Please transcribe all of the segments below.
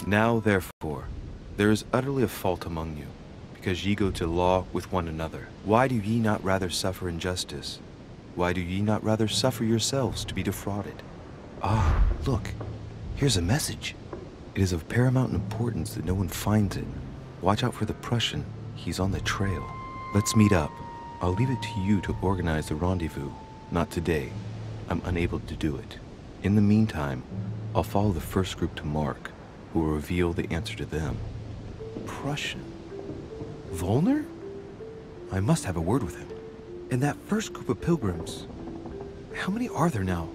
Now therefore, there is utterly a fault among you, because ye go to law with one another. Why do ye not rather suffer injustice? Why do ye not rather suffer yourselves to be defrauded? Ah, look, here's a message. It is of paramount importance that no one finds it. Watch out for the Prussian, he's on the trail. Let's meet up. I'll leave it to you to organize the rendezvous. Not today. I'm unable to do it. In the meantime, I'll follow the first group to Mark, who will reveal the answer to them. Prussian? Volner? I must have a word with him. And that first group of pilgrims, how many are there now?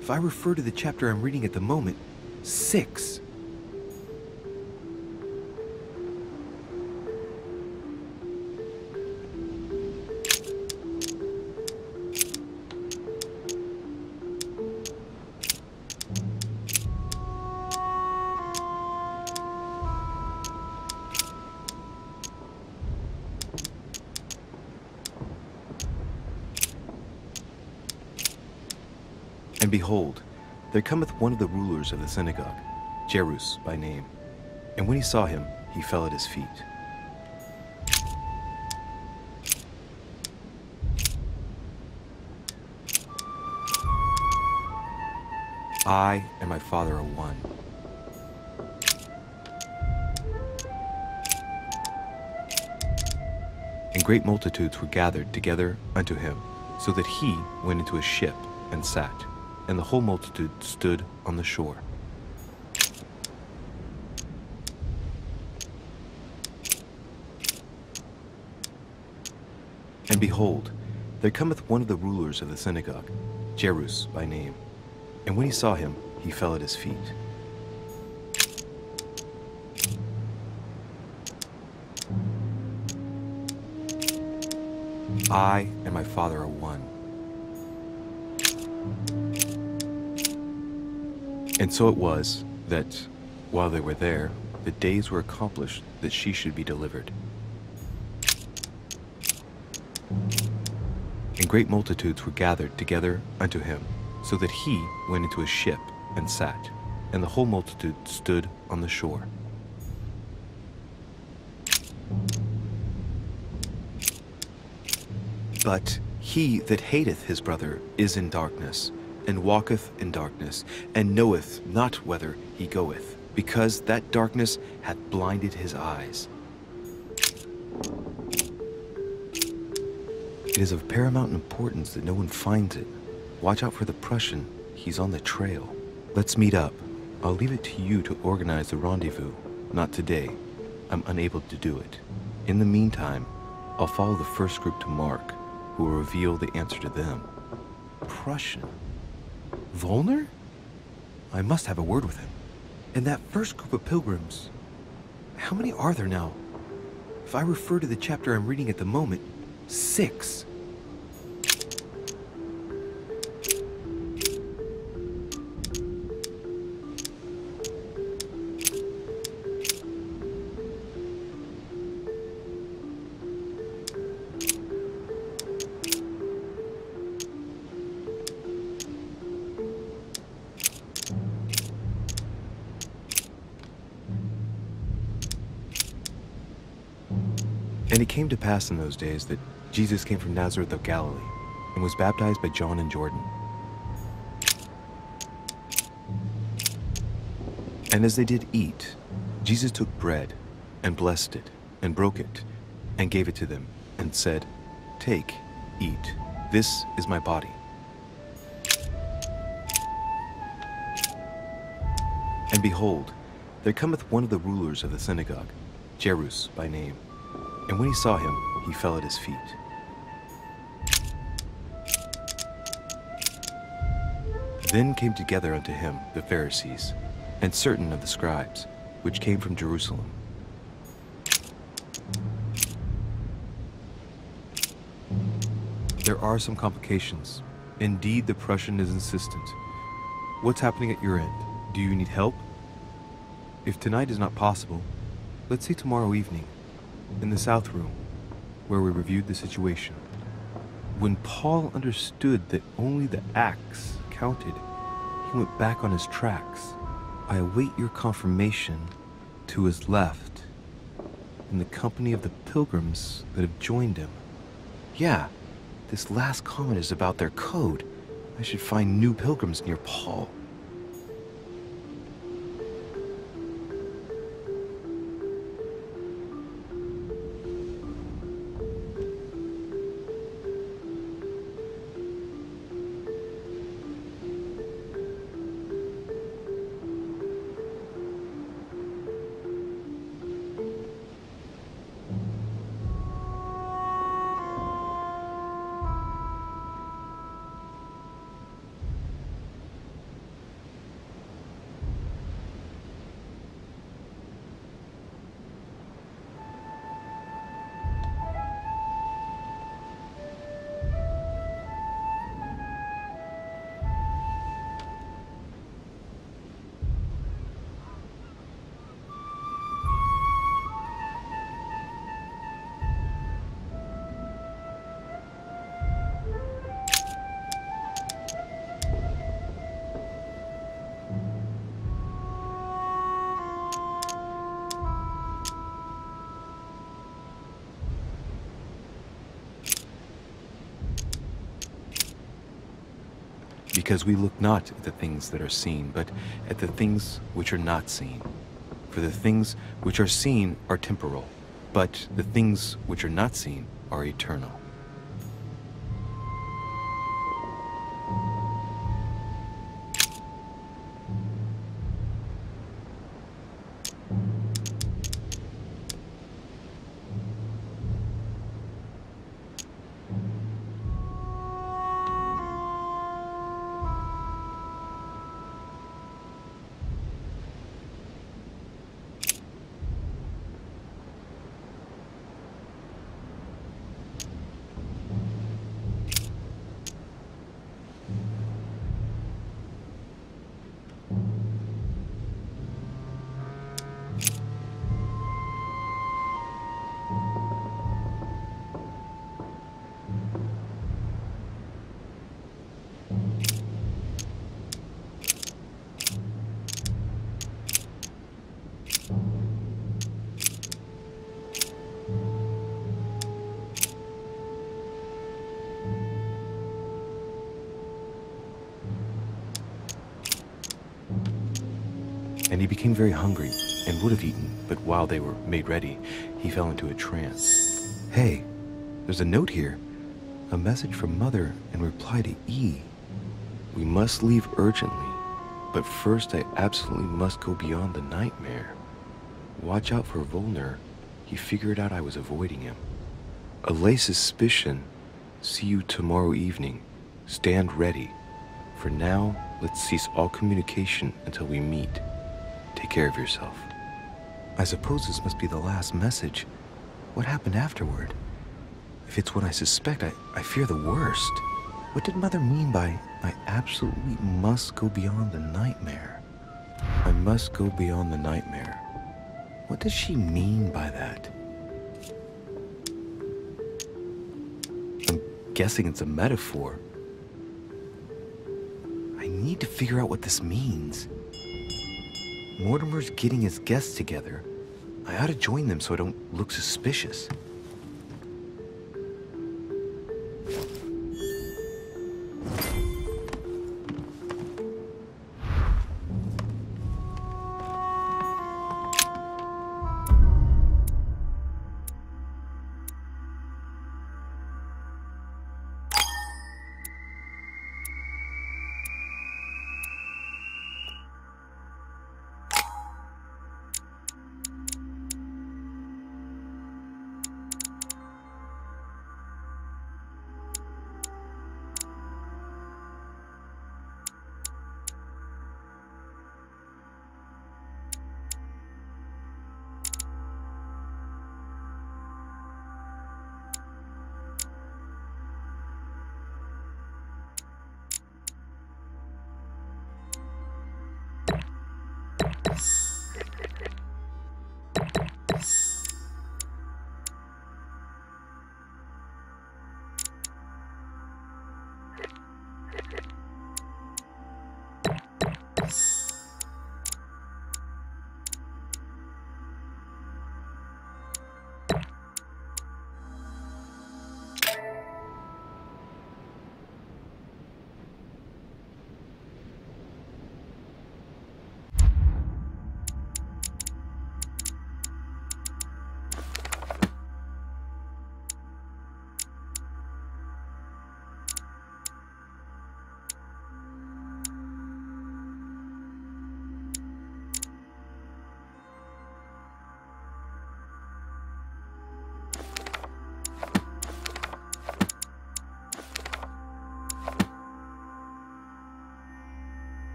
If I refer to the chapter I'm reading at the moment, 6. And behold, there cometh one of the rulers of the synagogue, Jairus by name. And when he saw him, he fell at his feet. I and my Father are one. And great multitudes were gathered together unto him, so that he went into a ship and sat. And the whole multitude stood on the shore. And behold, there cometh one of the rulers of the synagogue, Jairus by name. And when he saw him, he fell at his feet. I and my Father are one. And so it was that, while they were there, the days were accomplished that she should be delivered. And great multitudes were gathered together unto him, so that he went into a ship and sat, and the whole multitude stood on the shore. But he that hateth his brother is in darkness, and walketh in darkness, and knoweth not whither he goeth, because that darkness hath blinded his eyes. It is of paramount importance that no one finds it. Watch out for the Prussian, he's on the trail. Let's meet up. I'll leave it to you to organize the rendezvous. Not today. I'm unable to do it. In the meantime, I'll follow the first group to Mark, who will reveal the answer to them. Prussian? Volner? I must have a word with him. And that first group of pilgrims, how many are there now? If I refer to the chapter I'm reading at the moment, 6. And it came to pass in those days that Jesus came from Nazareth of Galilee, and was baptized by John in Jordan. And as they did eat, Jesus took bread, and blessed it, and broke it, and gave it to them, and said, Take, eat, this is my body. And behold, there cometh one of the rulers of the synagogue, Jairus by name. And when he saw him, he fell at his feet. Then came together unto him the Pharisees, and certain of the scribes, which came from Jerusalem. There are some complications. Indeed, the Prussian is insistent. What's happening at your end? Do you need help? If tonight is not possible, let's say tomorrow evening, in the South Room, where we reviewed the situation. When Paul understood that only the acts counted, he went back on his tracks. I await your confirmation to his left, in the company of the pilgrims that have joined him. Yeah, this last comment is about their code. I should find new pilgrims near Paul. Because we look not at the things that are seen, but at the things which are not seen. For the things which are seen are temporal, but the things which are not seen are eternal. And he became very hungry and would have eaten, but while they were made ready, he fell into a trance. Hey, there's a note here. A message from Mother in reply to E. We must leave urgently, but first I absolutely must go beyond the nightmare. Watch out for Volner. He figured out I was avoiding him. Allay suspicion. See you tomorrow evening. Stand ready. For now, let's cease all communication until we meet. Take care of yourself. I suppose this must be the last message. What happened afterward? If it's what I suspect, I fear the worst. What did Mother mean by, I absolutely must go beyond the nightmare? I must go beyond the nightmare. What does she mean by that? I'm guessing it's a metaphor. I need to figure out what this means. Mortimer's getting his guests together. I ought to join them so I don't look suspicious.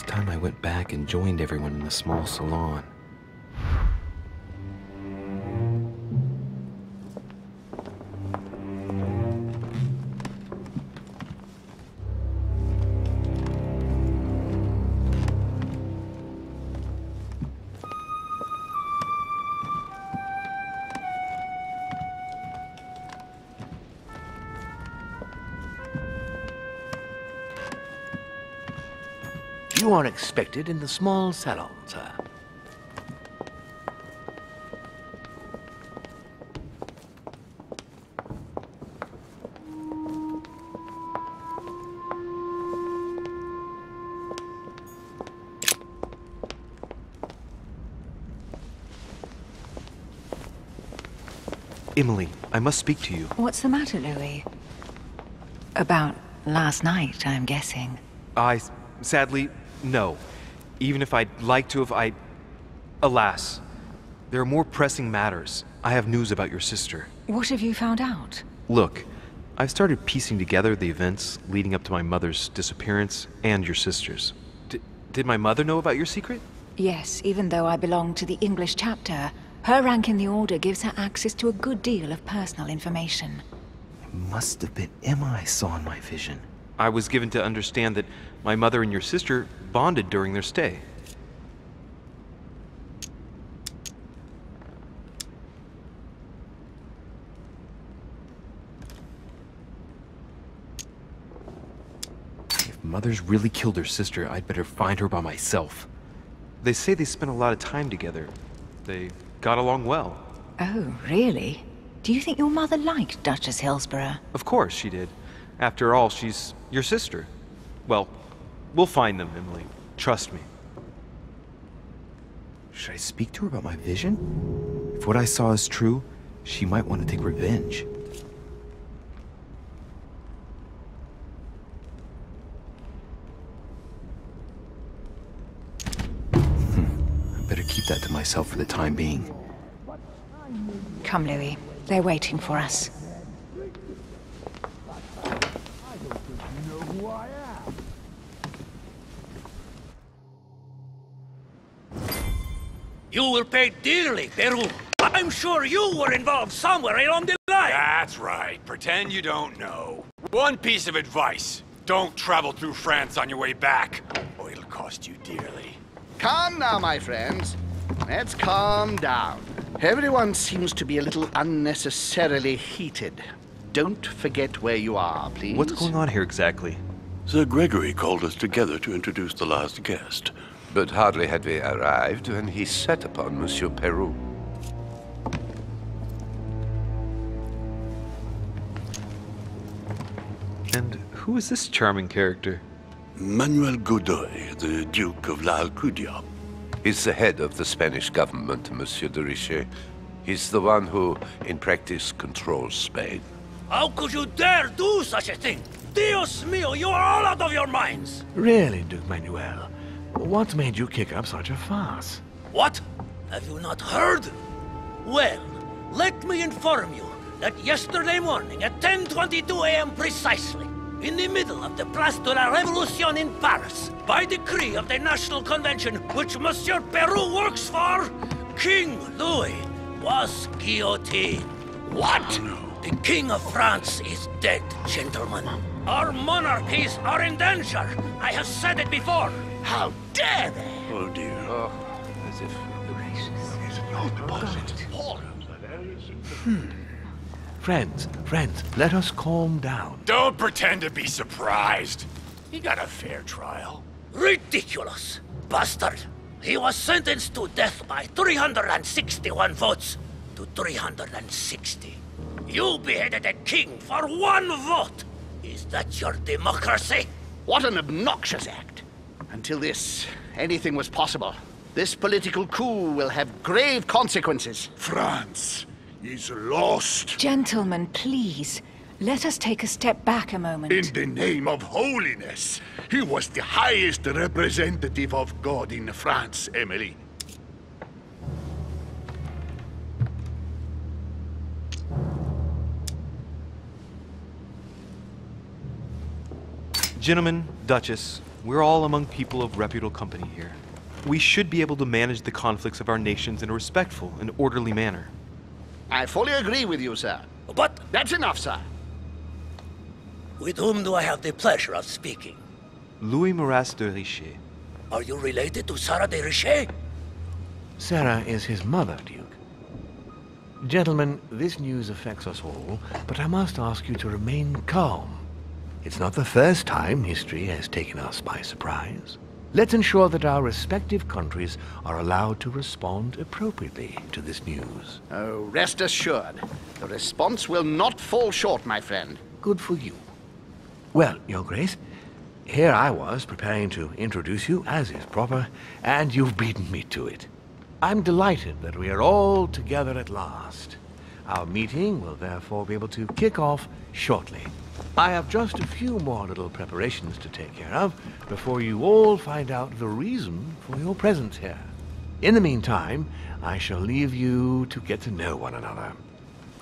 It's time I went back and joined everyone in the small salon. You are expected in the small salon, sir. Emily, I must speak to you. What's the matter, Louis? About last night, I'm guessing. Sadly, no. Even if I'd like to have, alas, there are more pressing matters. I have news about your sister. What have you found out? Look, I've started piecing together the events leading up to my mother's disappearance and your sister's. Did my mother know about your secret? Yes, even though I belong to the English chapter, her rank in the Order gives her access to a good deal of personal information. It must have been Emma I saw in my vision. I was given to understand that my mother and your sister bonded during their stay. If Mother's really killed her sister, I'd better find her by myself. They say they spent a lot of time together. They got along well. Oh, really? Do you think your mother liked Duchess Hillsborough? Of course she did. After all, she's your sister. Well, we'll find them, Emily. Trust me. Should I speak to her about my vision? If what I saw is true, she might want to take revenge. I better keep that to myself for the time being. Come, Louis. They're waiting for us. You will pay dearly, Peru. I'm sure you were involved somewhere along the line. That's right. Pretend you don't know. One piece of advice. Don't travel through France on your way back, or it'll cost you dearly. Calm now, my friends. Let's calm down. Everyone seems to be a little unnecessarily heated. Don't forget where you are, please. What's going on here exactly? Sir Gregory called us together to introduce the last guest. But hardly had we arrived when he set upon Monsieur Peru. And who is this charming character? Manuel Godoy, the Duke of La Alcudia. He's the head of the Spanish government, Monsieur de Richet. He's the one who, in practice, controls Spain. How could you dare do such a thing? Dios mío, you are all out of your minds! Really, Duke Manuel? What made you kick up such a fuss? What? Have you not heard? Well, let me inform you that yesterday morning at 10:22 a.m. precisely, in the middle of the Place de la Révolution in Paris, by decree of the National Convention which Monsieur Peru works for, King Louis was guillotined. What? No. The King of France is dead, gentlemen. Our monarchies are in danger. I have said it before. How dare they? Oh dear. Oh, as if... Friends, let us calm down. Don't pretend to be surprised. He got a fair trial. Ridiculous! Bastard! He was sentenced to death by 361 votes to 360. You beheaded a king for one vote! Is that your democracy? What an obnoxious act. Until this, anything was possible. This political coup will have grave consequences. France is lost. Gentlemen, please. Let us take a step back a moment. In the name of holiness. He was the highest representative of God in France, Emily. Gentlemen, Duchess, We're all among people of reputable company here. We should be able to manage the conflicts of our nations in a respectful and orderly manner. I fully agree with you, sir. But That's enough, sir. with whom do I have the pleasure of speaking? Louis Maras de Richer. Are you related to Sarah de Richer? Sarah is his mother, Duke. Gentlemen, this news affects us all, but I must ask you to remain calm. It's not the first time history has taken us by surprise. Let's ensure that our respective countries are allowed to respond appropriately to this news. Oh, rest assured. The response will not fall short, my friend. Good for you. Well, Your Grace, here I was preparing to introduce you as is proper, and you've beaten me to it. I'm delighted that we are all together at last. Our meeting will therefore be able to kick off shortly. I have just a few more little preparations to take care of before you all find out the reason for your presence here. In the meantime, I shall leave you to get to know one another.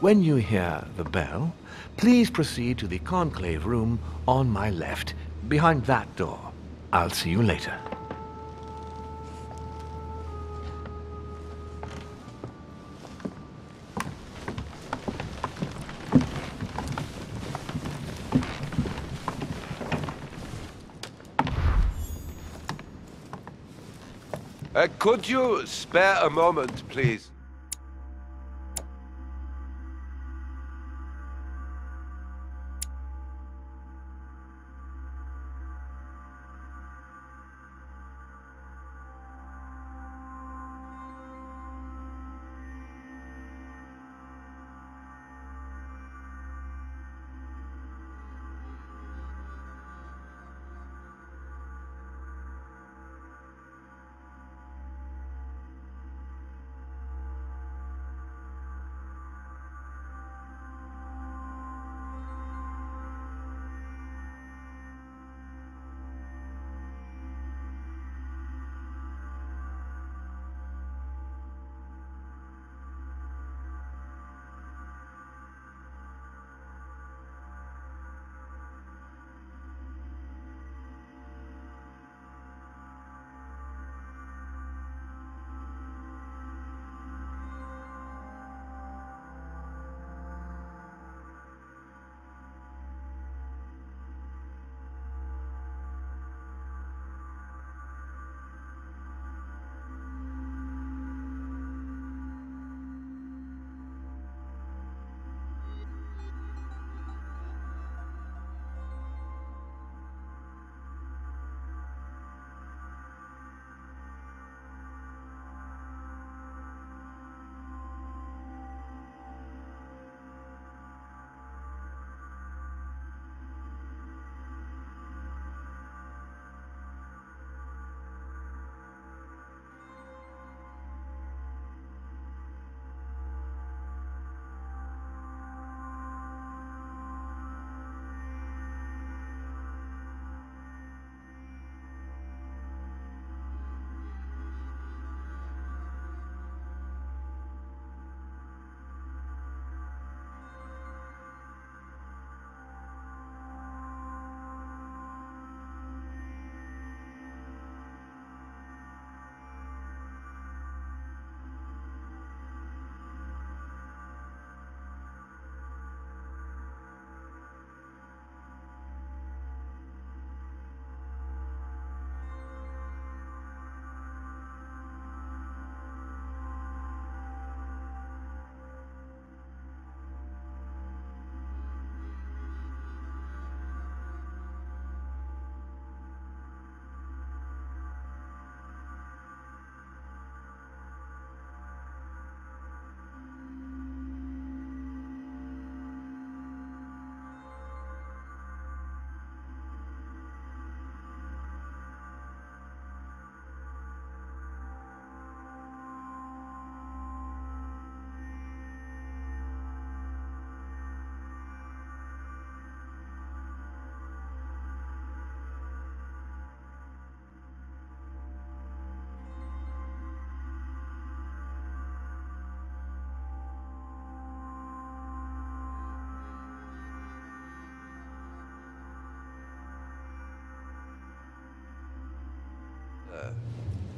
When you hear the bell, please proceed to the conclave room on my left, behind that door. I'll see you later. Could you spare a moment, please?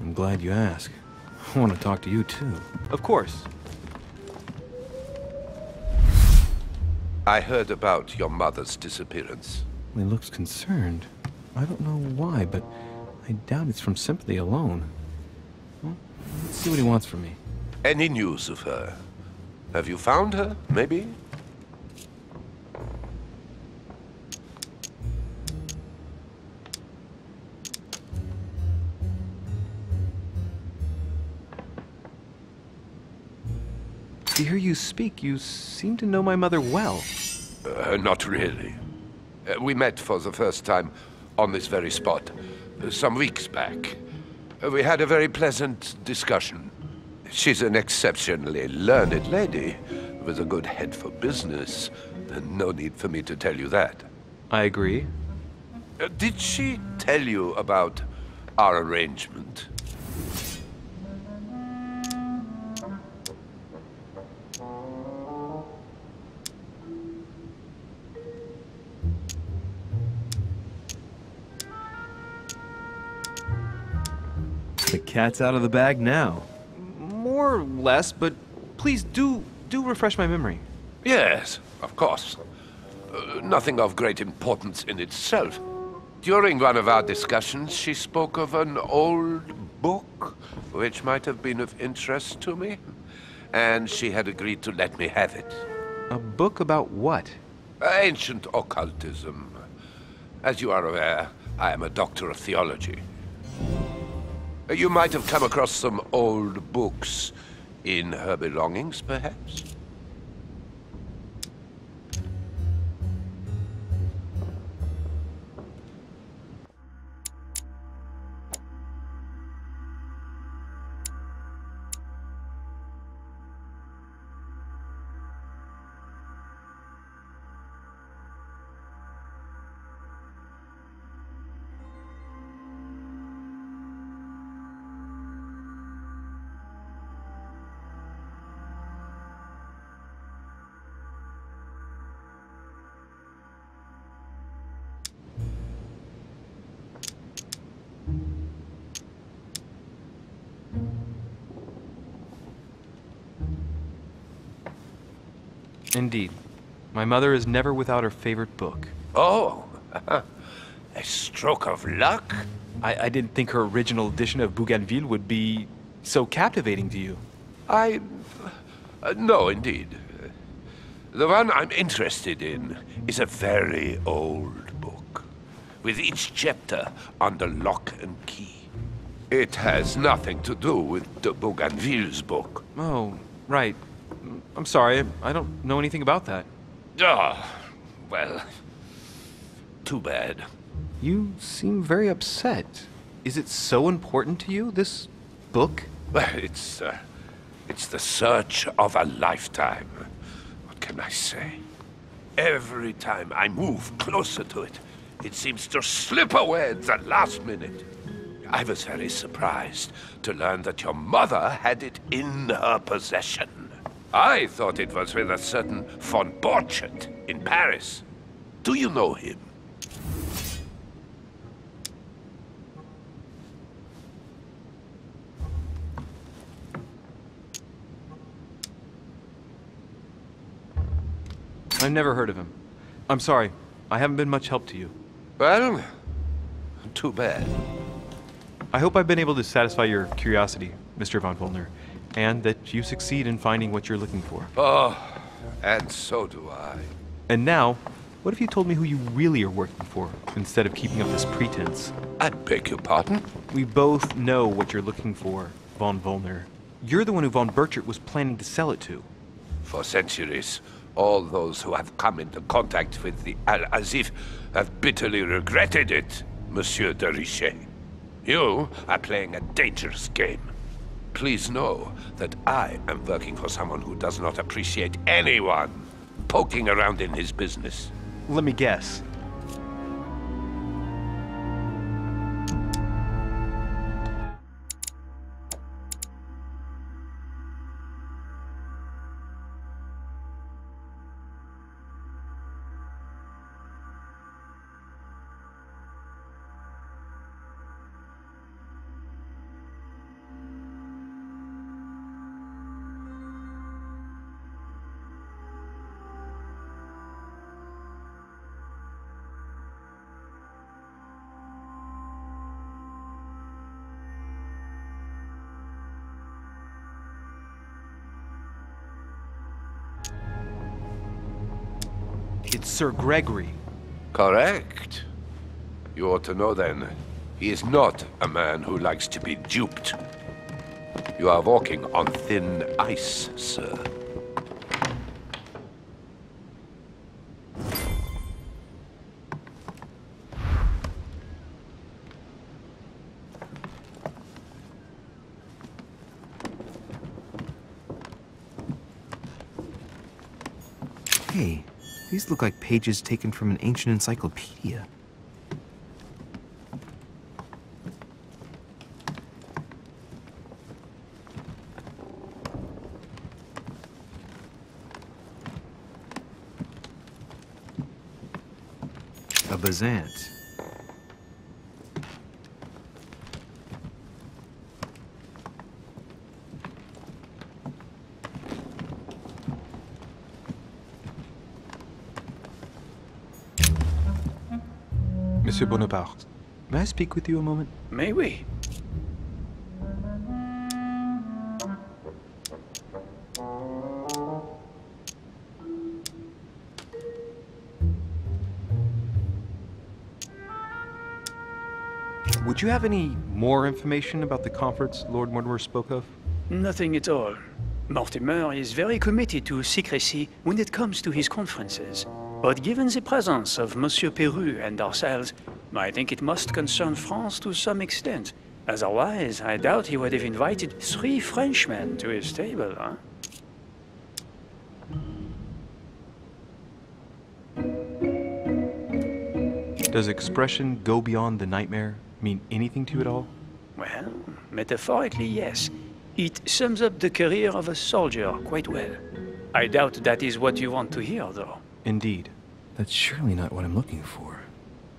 I'm glad you asked. I want to talk to you too. Of course. I heard about your mother's disappearance. He looks concerned. I don't know why, but I doubt it's from sympathy alone. Well, let's see what he wants from me. Any news of her? Have you found her, maybe? To hear you speak, you seem to know my mother well. Not really. We met for the first time on this very spot, some weeks back. We had a very pleasant discussion. She's an exceptionally learned lady, with a good head for business. No need for me to tell you that. I agree. Did she tell you about our arrangement? The cat's out of the bag now. More or less, but please do refresh my memory. Yes, of course. Nothing of great importance in itself. During one of our discussions, she spoke of an old book, which might have been of interest to me, and she had agreed to let me have it. A book about what? Ancient occultism. As you are aware, I am a doctor of theology. You might have come across some old books in her belongings, perhaps? Indeed. My mother is never without her favorite book. Oh, a stroke of luck? I didn't think her original edition of Bougainville would be so captivating to you. No, indeed. The one I'm interested in is a very old book, with each chapter under lock and key. It has nothing to do with de Bougainville's book. Oh, right. I'm sorry, I don't know anything about that. Ah, well, too bad. You seem very upset. Is it so important to you, this book? Well, it's the search of a lifetime. What can I say? Every time I move closer to it, it seems to slip away at the last minute. I was very surprised to learn that your mother had it in her possession. I thought it was with a certain von Borchardt in Paris. Do you know him? I've never heard of him. I'm sorry, I haven't been much help to you. Well, too bad. I hope I've been able to satisfy your curiosity, Mr. von Wollner, and that you succeed in finding what you're looking for. Oh, and so do I. And now, what if you told me who you really are working for, instead of keeping up this pretense? I beg your pardon? We both know what you're looking for, von Wollner. You're the one who von Borchardt was planning to sell it to. For centuries, all those who have come into contact with the Al-Azif have bitterly regretted it, Monsieur de Richet. You are playing a dangerous game. Please know that I am working for someone who does not appreciate anyone poking around in his business. Let me guess. It's Sir Gregory. Correct. You ought to know then. He is not a man who likes to be duped. You are walking on thin ice, sir. Hey, these look like pages taken from an ancient encyclopedia. A Byzant. Monsieur Bonaparte, may I speak with you a moment? May we? Would you have any more information about the conference Lord Mortimer spoke of? Nothing at all. Mortimer is very committed to secrecy when it comes to his conferences. But given the presence of Monsieur Peru and ourselves, I think it must concern France to some extent. Otherwise, I doubt he would have invited 3 Frenchmen to his table, huh? Does expression go beyond the nightmare mean anything to you at all? Well, metaphorically, yes. It sums up the career of a soldier quite well. I doubt that is what you want to hear, though. Indeed. That's surely not what I'm looking for.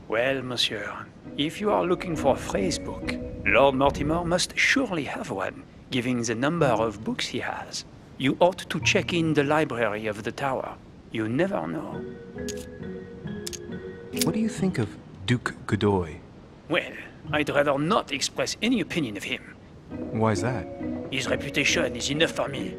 Well, monsieur, if you are looking for a phrase book, Lord Mortimer must surely have one, given the number of books he has. You ought to check in the library of the tower. You never know. What do you think of Duke Godoy? Well, I'd rather not express any opinion of him. Why is that? His reputation is enough for me.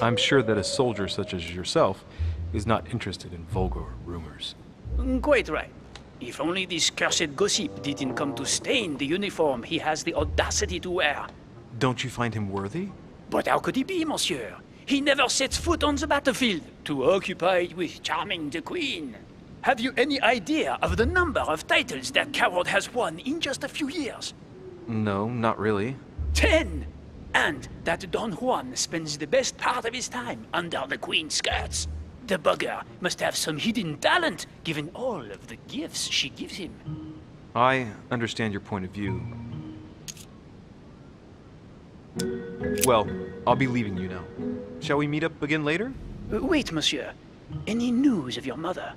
I'm sure that a soldier such as yourself is not interested in vulgar rumors. Quite right. If only this cursed gossip didn't come to stain the uniform he has the audacity to wear. Don't you find him worthy? But how could he be, monsieur? He never sets foot on the battlefield, too occupied with charming the queen. Have you any idea of the number of titles that coward has won in just a few years? No, not really. 10! And that Don Juan spends the best part of his time under the queen's skirts. The bugger must have some hidden talent, given all of the gifts she gives him. I understand your point of view. Well, I'll be leaving you now. Shall we meet up again later? Wait, monsieur. Any news of your mother?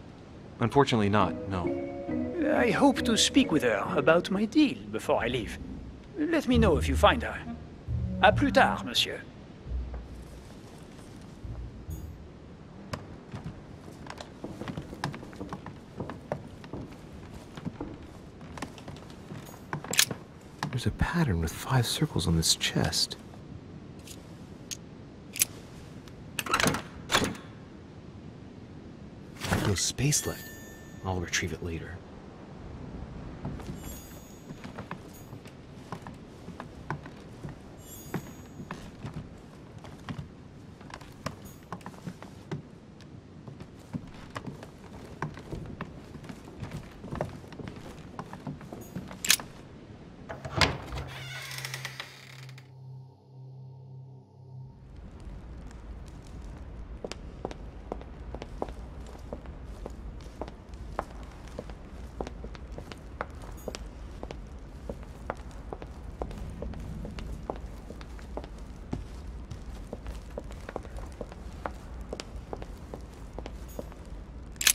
Unfortunately not, no. I hope to speak with her about my deal before I leave. Let me know if you find her. À plus tard, monsieur. There's a pattern with 5 circles on this chest. I've no space left. I'll retrieve it later.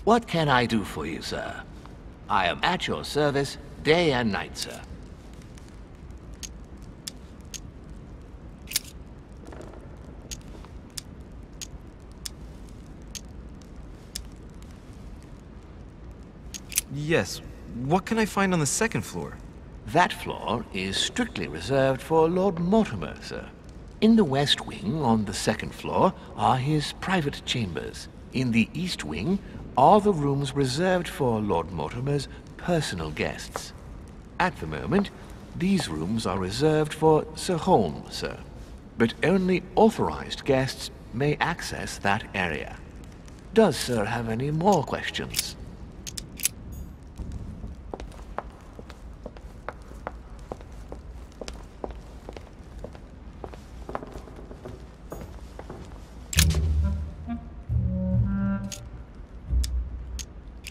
What can I do for you, sir? I am at your service day and night, sir. Yes. What can I find on the second floor? That floor is strictly reserved for Lord Mortimer, sir. In the west wing, on the second floor, are his private chambers. In the east wing are the rooms reserved for Lord Mortimer's personal guests. At the moment, these rooms are reserved for Sir Holmes, sir. But only authorized guests may access that area. Does sir have any more questions?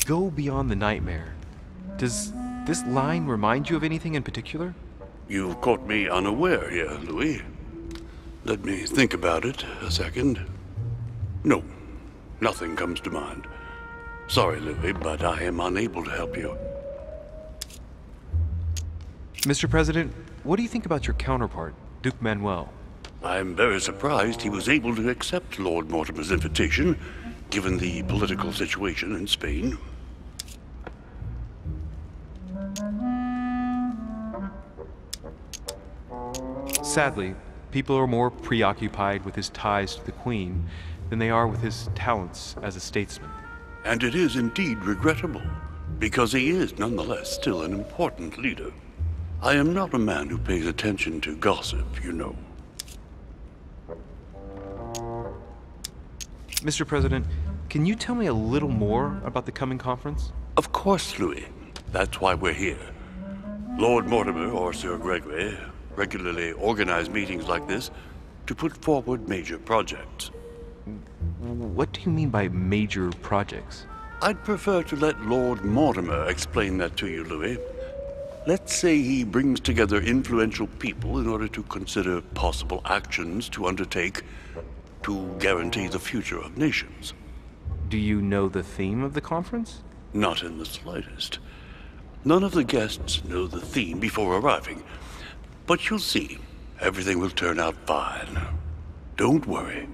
Go beyond the nightmare. Does this line remind you of anything in particular? You've caught me unaware here, Louis. Let me think about it a second. No, nothing comes to mind. Sorry, Louis, but I am unable to help you. Mr. President, what do you think about your counterpart, Duke Manuel? I'm very surprised he was able to accept Lord Mortimer's invitation, given the political situation in Spain. Sadly, people are more preoccupied with his ties to the Queen than they are with his talents as a statesman. And it is indeed regrettable, because he is nonetheless still an important leader. I am not a man who pays attention to gossip, you know. Mr. President, can you tell me a little more about the coming conference? Of course, Louis. That's why we're here. Lord Mortimer or Sir Gregory regularly organize meetings like this to put forward major projects. What do you mean by major projects? I'd prefer to let Lord Mortimer explain that to you, Louis. Let's say he brings together influential people in order to consider possible actions to undertake to guarantee the future of nations. Do you know the theme of the conference? Not in the slightest. None of the guests know the theme before arriving. But you'll see, everything will turn out fine. Don't worry.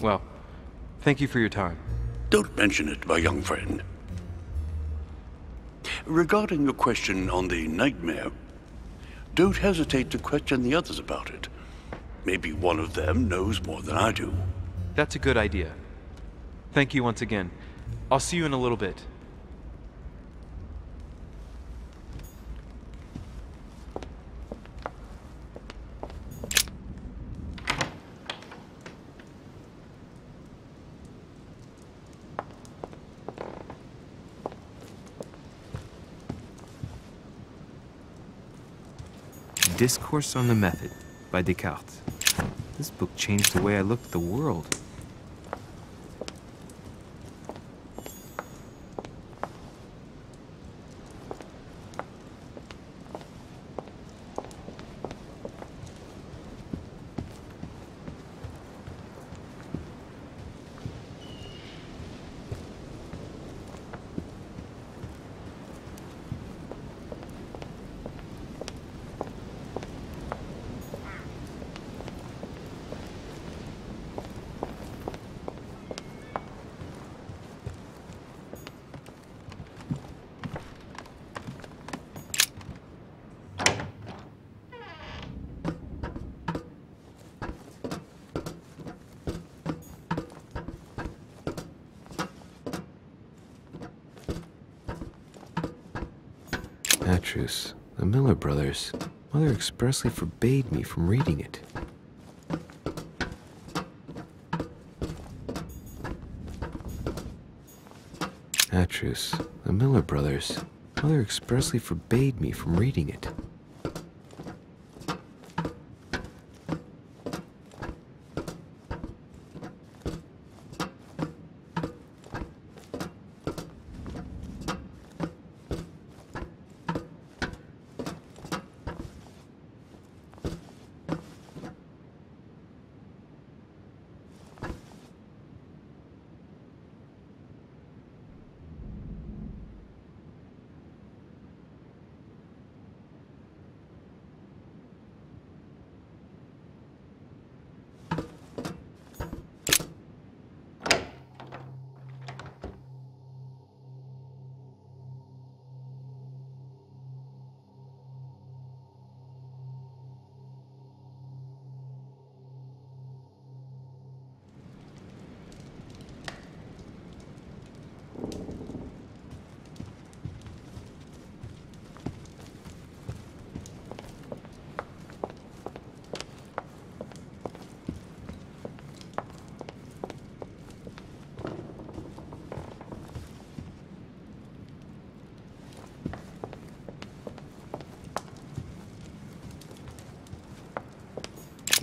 Well, thank you for your time. Don't mention it, my young friend. Regarding your question on the nightmare, don't hesitate to question the others about it. Maybe one of them knows more than I do. That's a good idea. Thank you once again. I'll see you in a little bit. Discourse on the Method by Descartes. This book changed the way I looked at the world. Atrus, the Miller brothers. Mother expressly forbade me from reading it. Atrus, the Miller brothers. Mother expressly forbade me from reading it.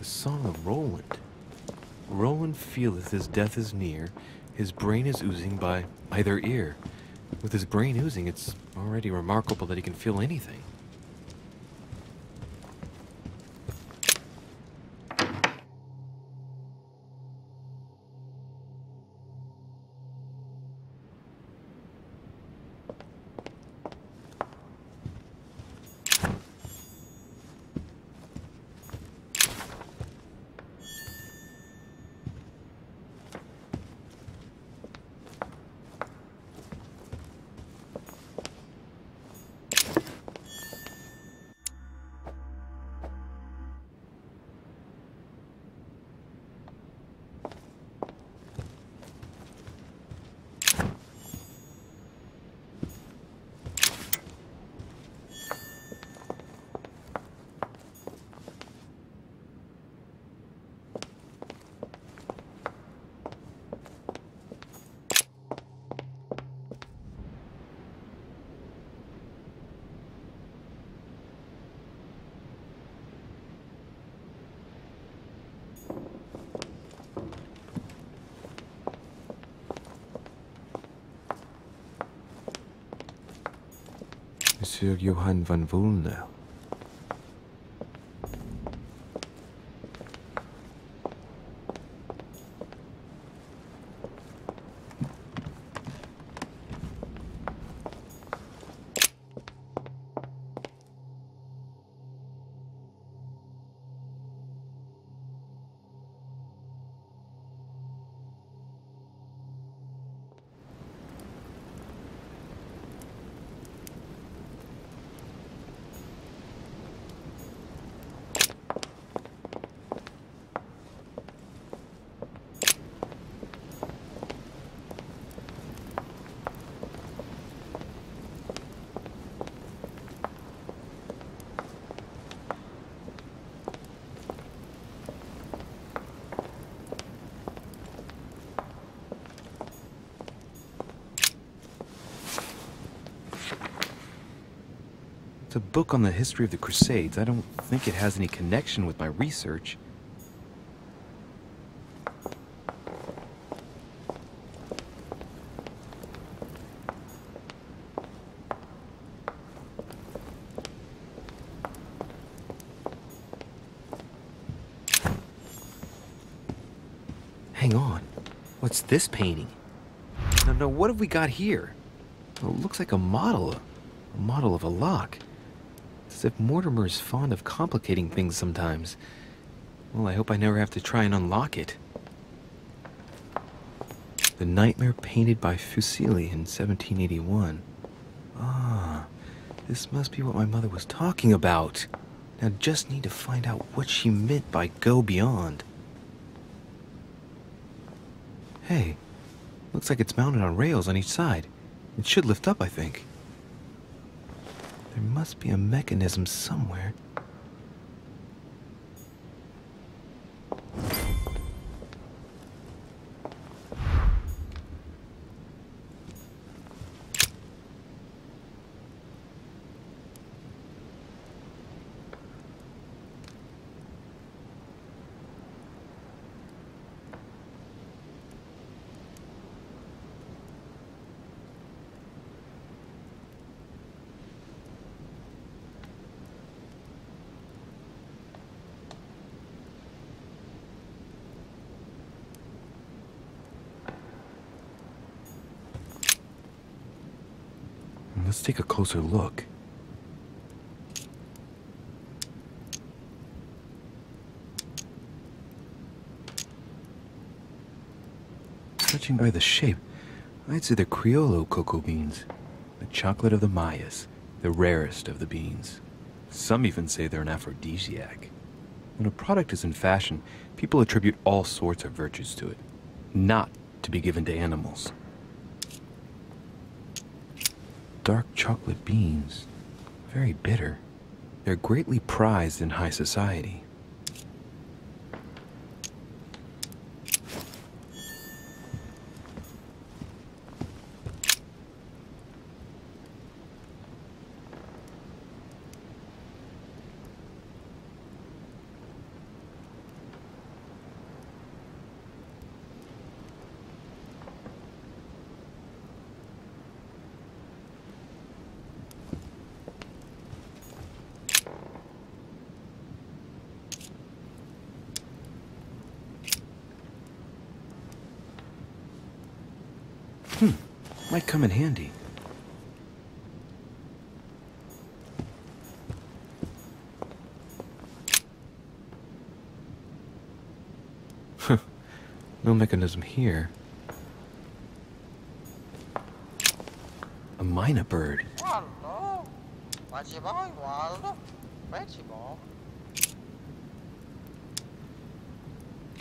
Song of Roland. Roland feeleth his death is near, his brain is oozing by either ear. With his brain oozing, it's already remarkable that he can feel anything. Monsieur Johann van Vulner. It's a book on the history of the Crusades. I don't think it has any connection with my research. Hang on. What's this painting? No, what have we got here? Oh, it looks like a model of a lock. It's as if Mortimer is fond of complicating things sometimes. Well, I hope I never have to try and unlock it. The Nightmare painted by Fuseli in 1781. Ah, this must be what my mother was talking about. Now just need to find out what she meant by go beyond. Hey, looks like it's mounted on rails on each side. It should lift up, I think. There must be a mechanism somewhere. Let's take a closer look. Judging by the shape, I'd say they're Criollo cocoa beans, the chocolate of the Mayas, the rarest of the beans. Some even say they're an aphrodisiac. When a product is in fashion, people attribute all sorts of virtues to it, not to be given to animals. Dark chocolate beans, very bitter. They're greatly prized in high society. Might come in handy. No mechanism here. A mynah bird.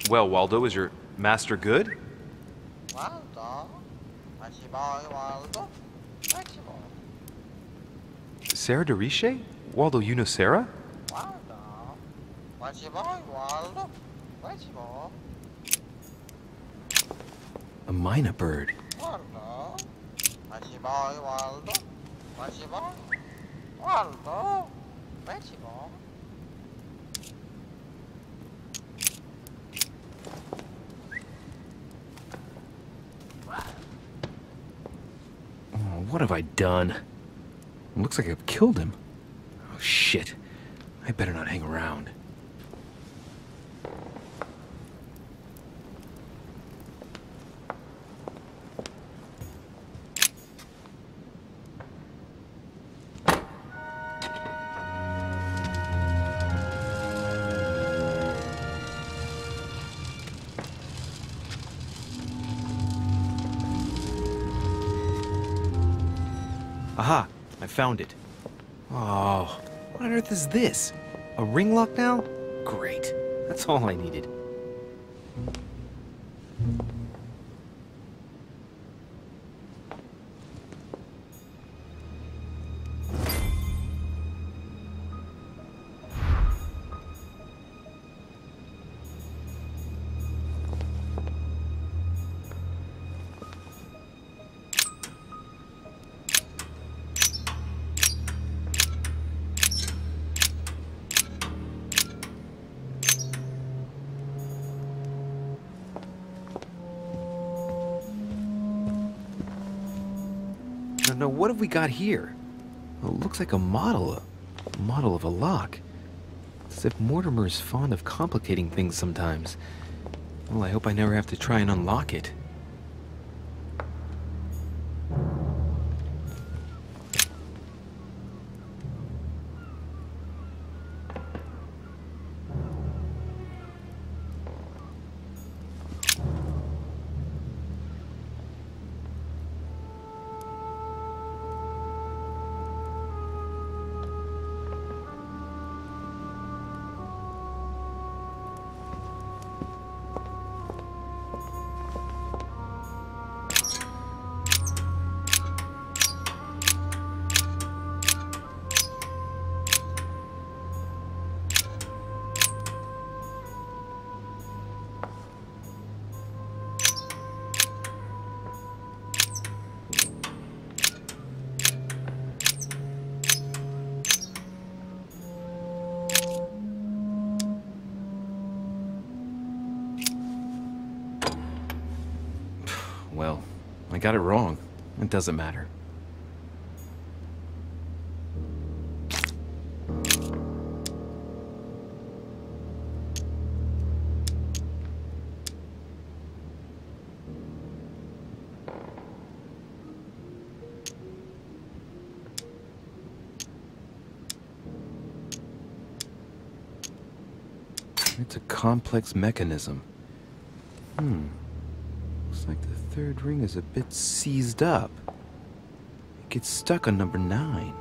Well, Waldo, is your master good? Sarah de Riche? Waldo, you know Sarah? A mynah bird. What have I done? It looks like I've killed him. Oh, shit. I better not hang around. Aha! I found it. Oh, what on earth is this? A ring lock now? Great. That's all I needed. Now what have we got here? Well, it looks like a model of a lock. It's as if Mortimer is fond of complicating things sometimes. Well, I hope I never have to try and unlock it. Well, I got it wrong. It doesn't matter. It's a complex mechanism. Looks like the third ring is a bit seized up. It gets stuck on number 9.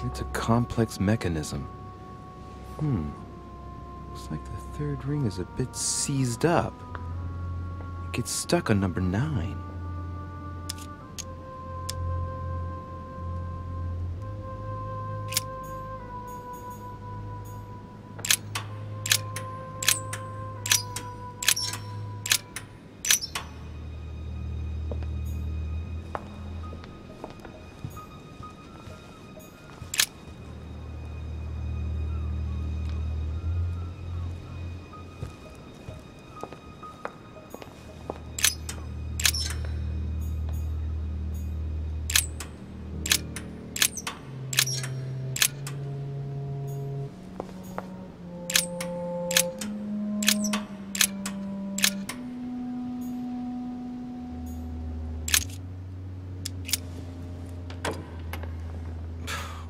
It's a complex mechanism. Looks like the third ring is a bit seized up. It gets stuck on number 9.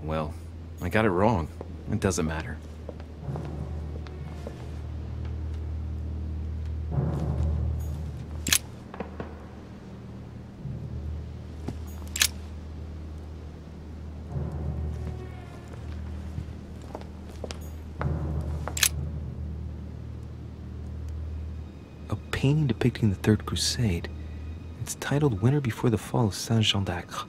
Well, I got it wrong. It doesn't matter. A painting depicting the Third Crusade. It's titled Winter Before the Fall of Saint-Jean d'Acre.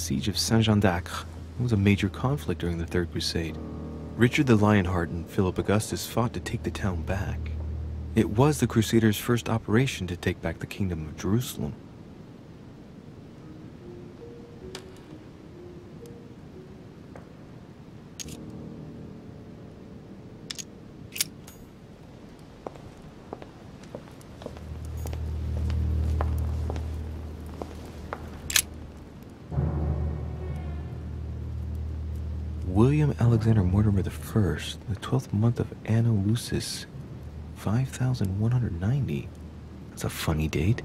siege of Saint-Jean d'Acre. It was a major conflict during the Third Crusade. Richard the Lionheart and Philip Augustus fought to take the town back. It was the Crusaders' first operation to take back the Kingdom of Jerusalem. William Alexander Mortimer I, the 12th month of Anno Lucis, 5190. That's a funny date.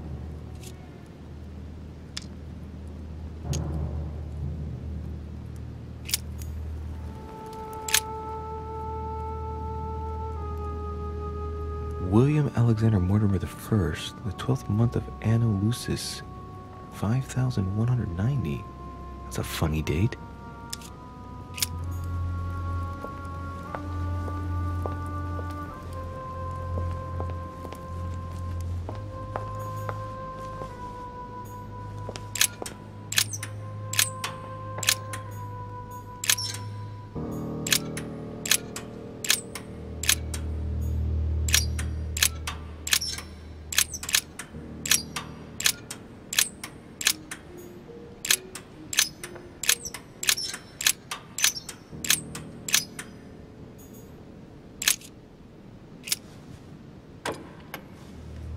William Alexander Mortimer I, the 12th month of Anno Lucis, 5190. That's a funny date.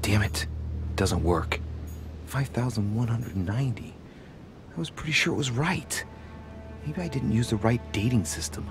Damn it. Doesn't work. 5190. I was pretty sure it was right. Maybe I didn't use the right dating system.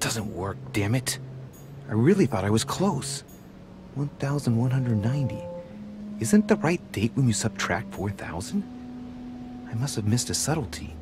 Doesn't work, damn it. I really thought I was close. 1190. Isn't the right date when you subtract 4,000? I must have missed a subtlety.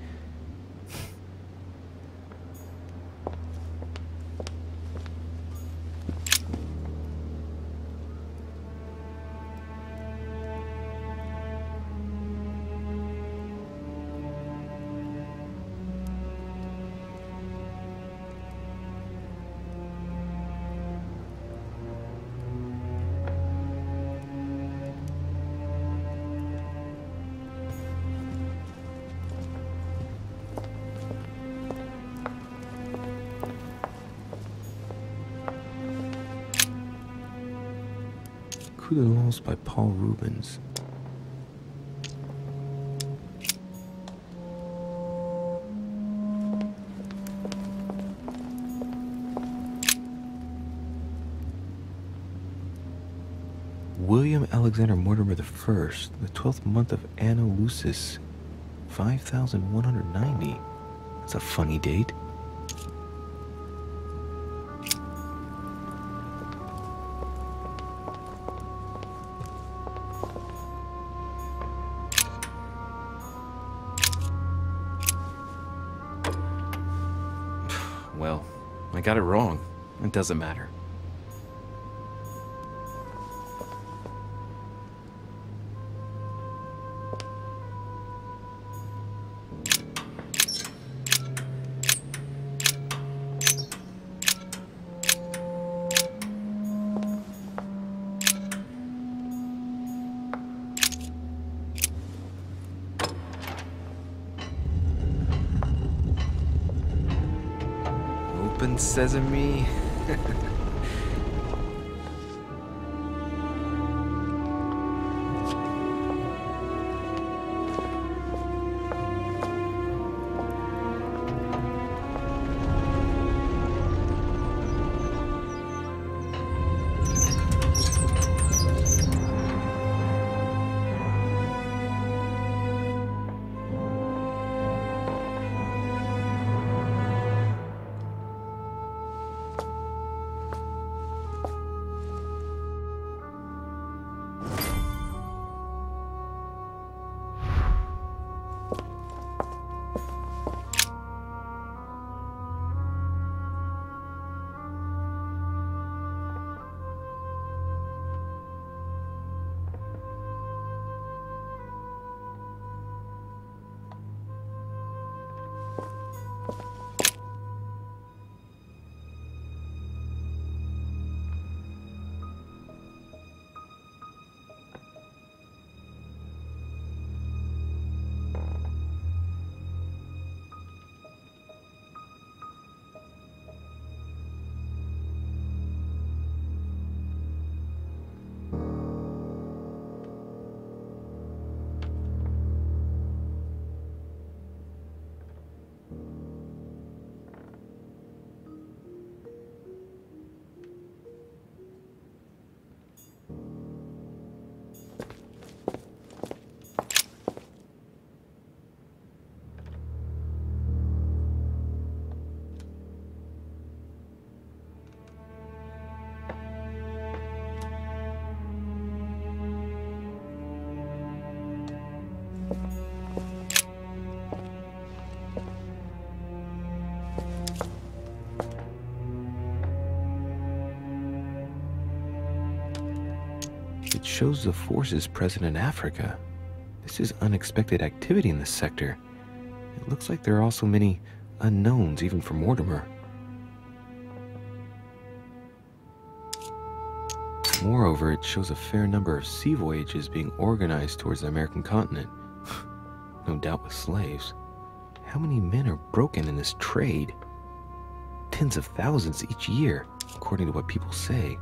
Coup de Lance by Paul Rubens. William Alexander Mortimer I, the 12th month of Anno Lucis, 5190. That's a funny date. Well, I got it wrong. It doesn't matter. Open sesame. shows the forces present in Africa. This is unexpected activity in this sector. It looks like there are also many unknowns, even for Mortimer. Moreover, it shows a fair number of sea voyages being organized towards the American continent. No doubt with slaves. How many men are broken in this trade? Tens of thousands each year, according to what people say.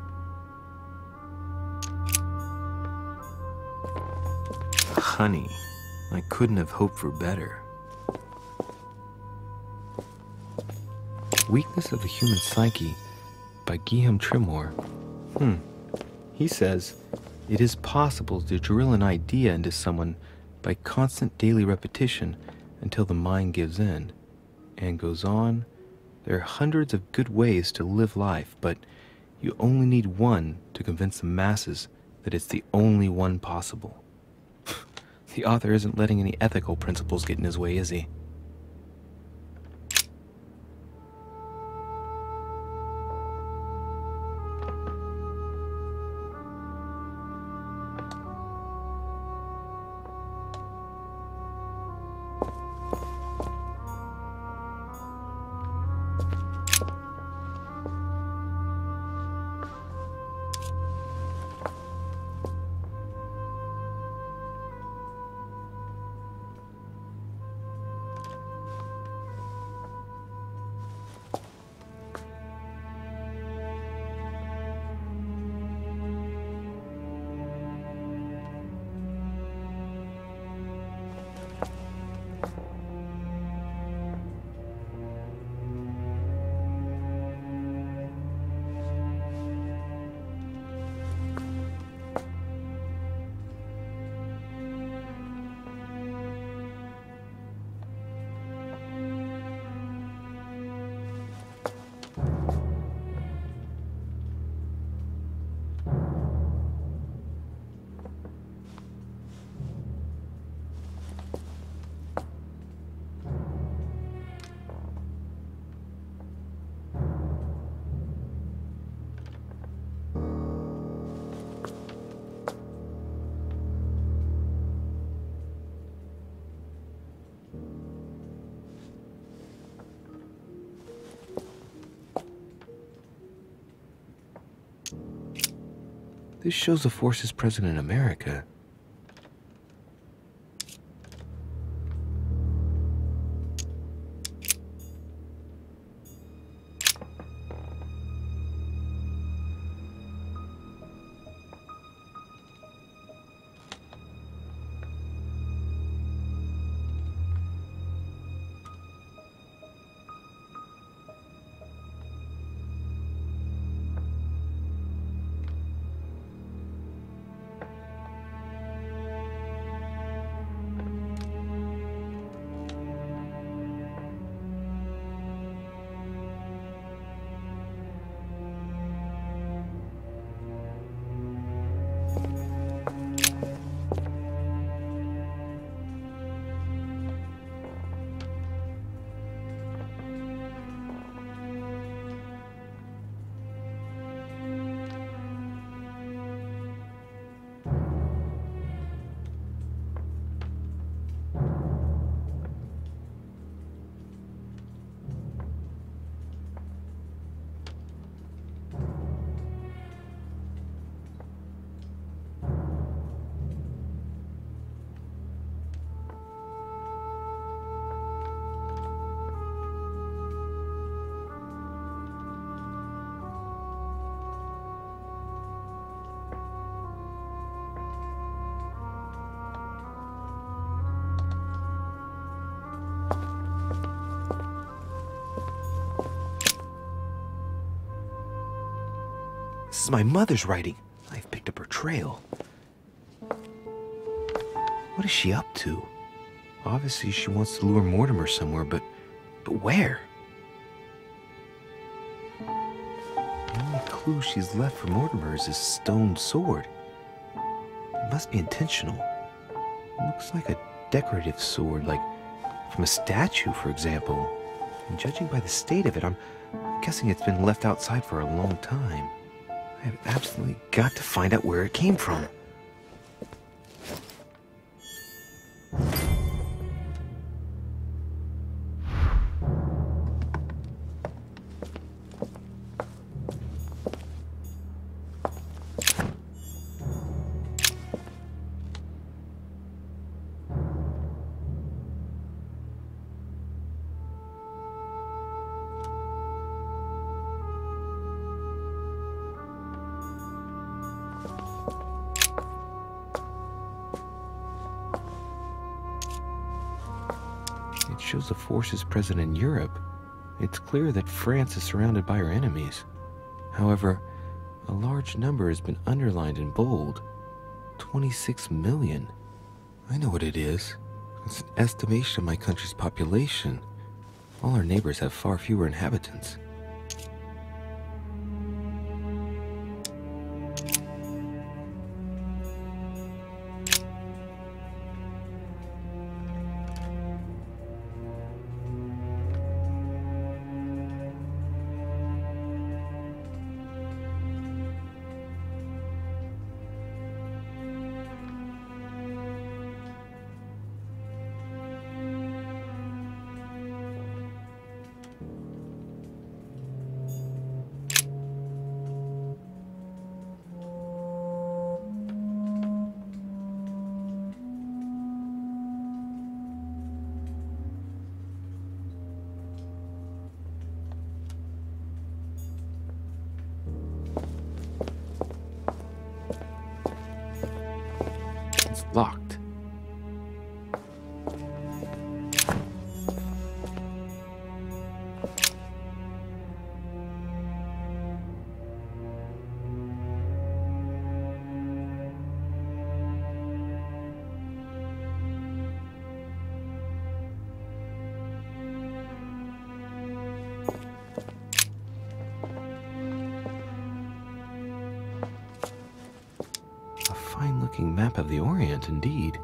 Honey, I couldn't have hoped for better. Weakness of the Human Psyche by Guillaume Trimore. He says, it is possible to drill an idea into someone by constant daily repetition until the mind gives in. And goes on, there are hundreds of good ways to live life, but you only need one to convince the masses that it's the only one possible. The author isn't letting any ethical principles get in his way, is he? This shows the forces present in America. This is my mother's writing. I've picked up her trail. What is she up to? Obviously, she wants to lure Mortimer somewhere, but where? The only clue she's left for Mortimer is this stone sword. It must be intentional. It looks like a decorative sword, like from a statue, for example. And judging by the state of it, I'm guessing it's been left outside for a long time. I have absolutely got to find out where it came from. shows the forces present in Europe, it's clear that France is surrounded by her enemies. However, a large number has been underlined in bold. 26 million. I know what it is. It's an estimation of my country's population. All our neighbors have far fewer inhabitants. It's locked. Fine-looking map of the Orient, indeed.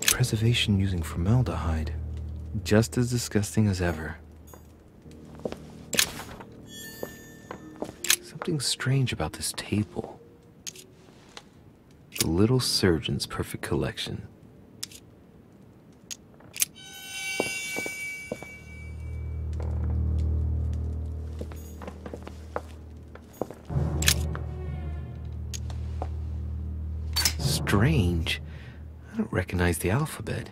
Preservation using formaldehyde. Just as disgusting as ever. Something strange about this table. The little surgeon's perfect collection. Strange. I don't recognize the alphabet.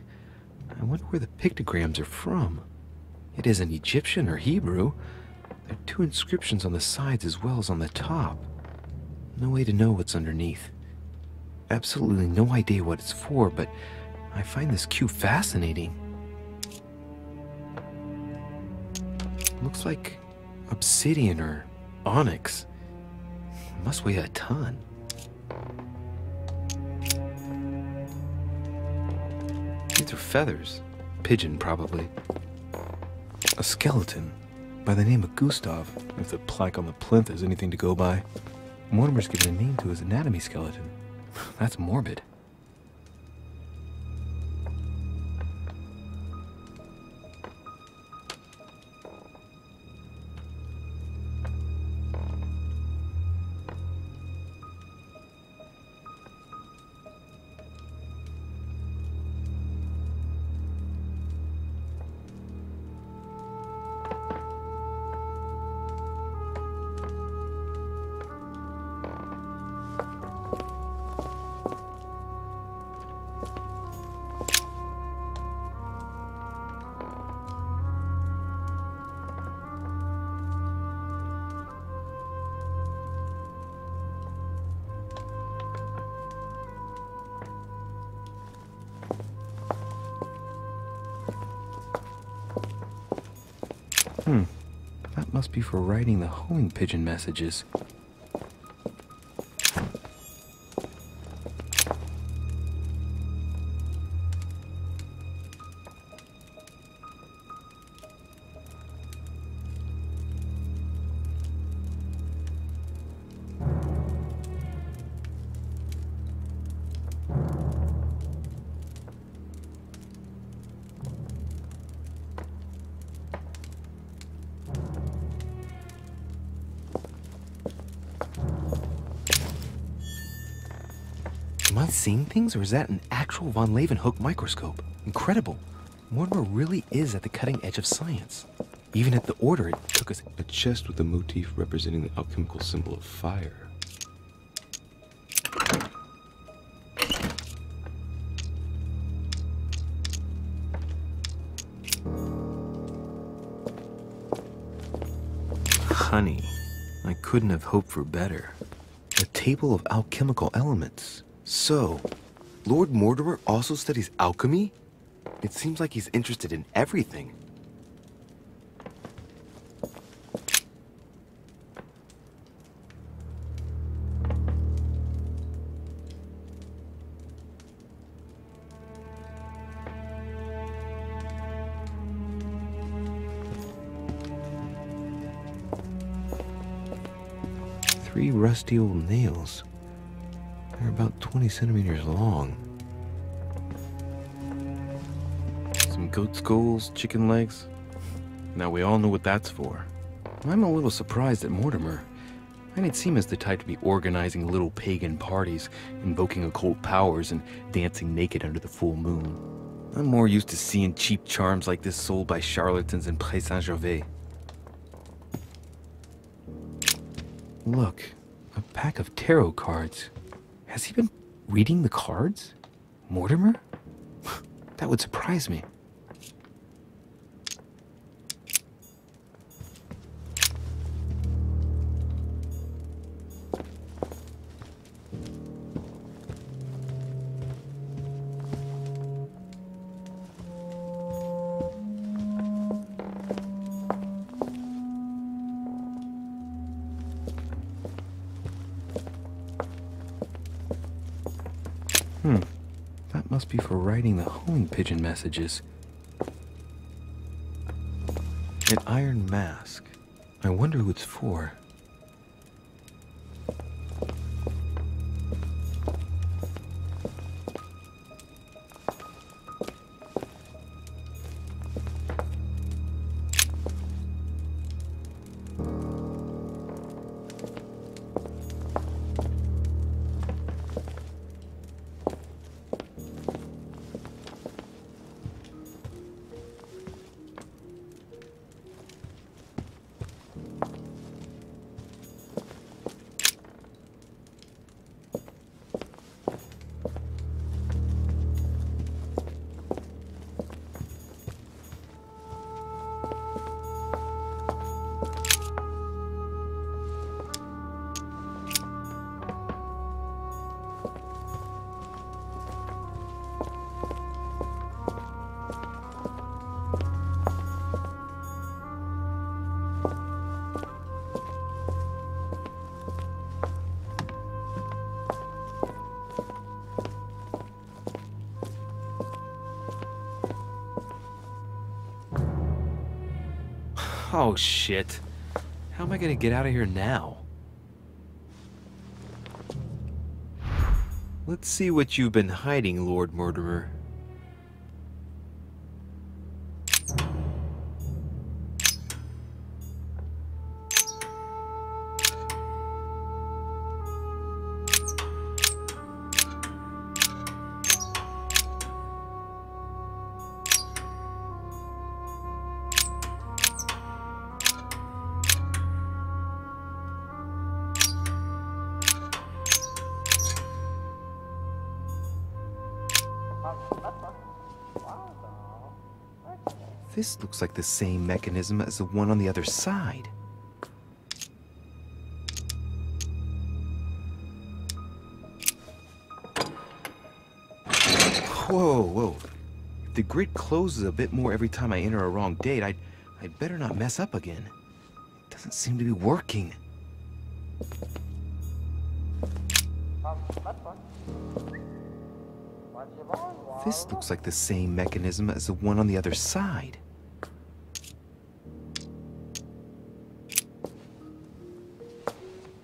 I wonder where the pictograms are from. It isn't Egyptian or Hebrew. There are two inscriptions on the sides as well as on the top. No way to know what's underneath. Absolutely no idea what it's for, but I find this cube fascinating. Looks like obsidian or onyx. It must weigh a ton. These are feathers. Pigeon, probably. A skeleton by the name of Gustav, if the plaque on the plinth is anything to go by. Mortimer's given a name to his anatomy skeleton. That's morbid. That must be for writing the homing pigeon messages. Am I seeing things, or is that an actual von Leeuwenhoek microscope? Incredible. Mortimer really is at the cutting edge of science. Even at the order it took us. A chest with a motif representing the alchemical symbol of fire. Honey, I couldn't have hoped for better. A table of alchemical elements. So, Lord Mortimer also studies alchemy? It seems like he's interested in everything. Three rusty old nails. They're about 20 centimeters long. Some goat skulls, chicken legs. Now we all know what that's for. I'm a little surprised at Mortimer. I didn't seem as the type to be organizing little pagan parties, invoking occult powers, and dancing naked under the full moon. I'm more used to seeing cheap charms like this sold by charlatans in Pré Saint-Gervais. Look, a pack of tarot cards. Has he been reading the cards? Mortimer? That would surprise me. That must be for writing the homing pigeon messages. An iron mask. I wonder who it's for. Oh, shit. How am I gonna get out of here now? Let's see what you've been hiding, Lord Mortimer. This looks like the same mechanism as the one on the other side. Whoa, whoa. If the grid closes a bit more every time I enter a wrong date, I'd better not mess up again. It doesn't seem to be working. This looks like the same mechanism as the one on the other side.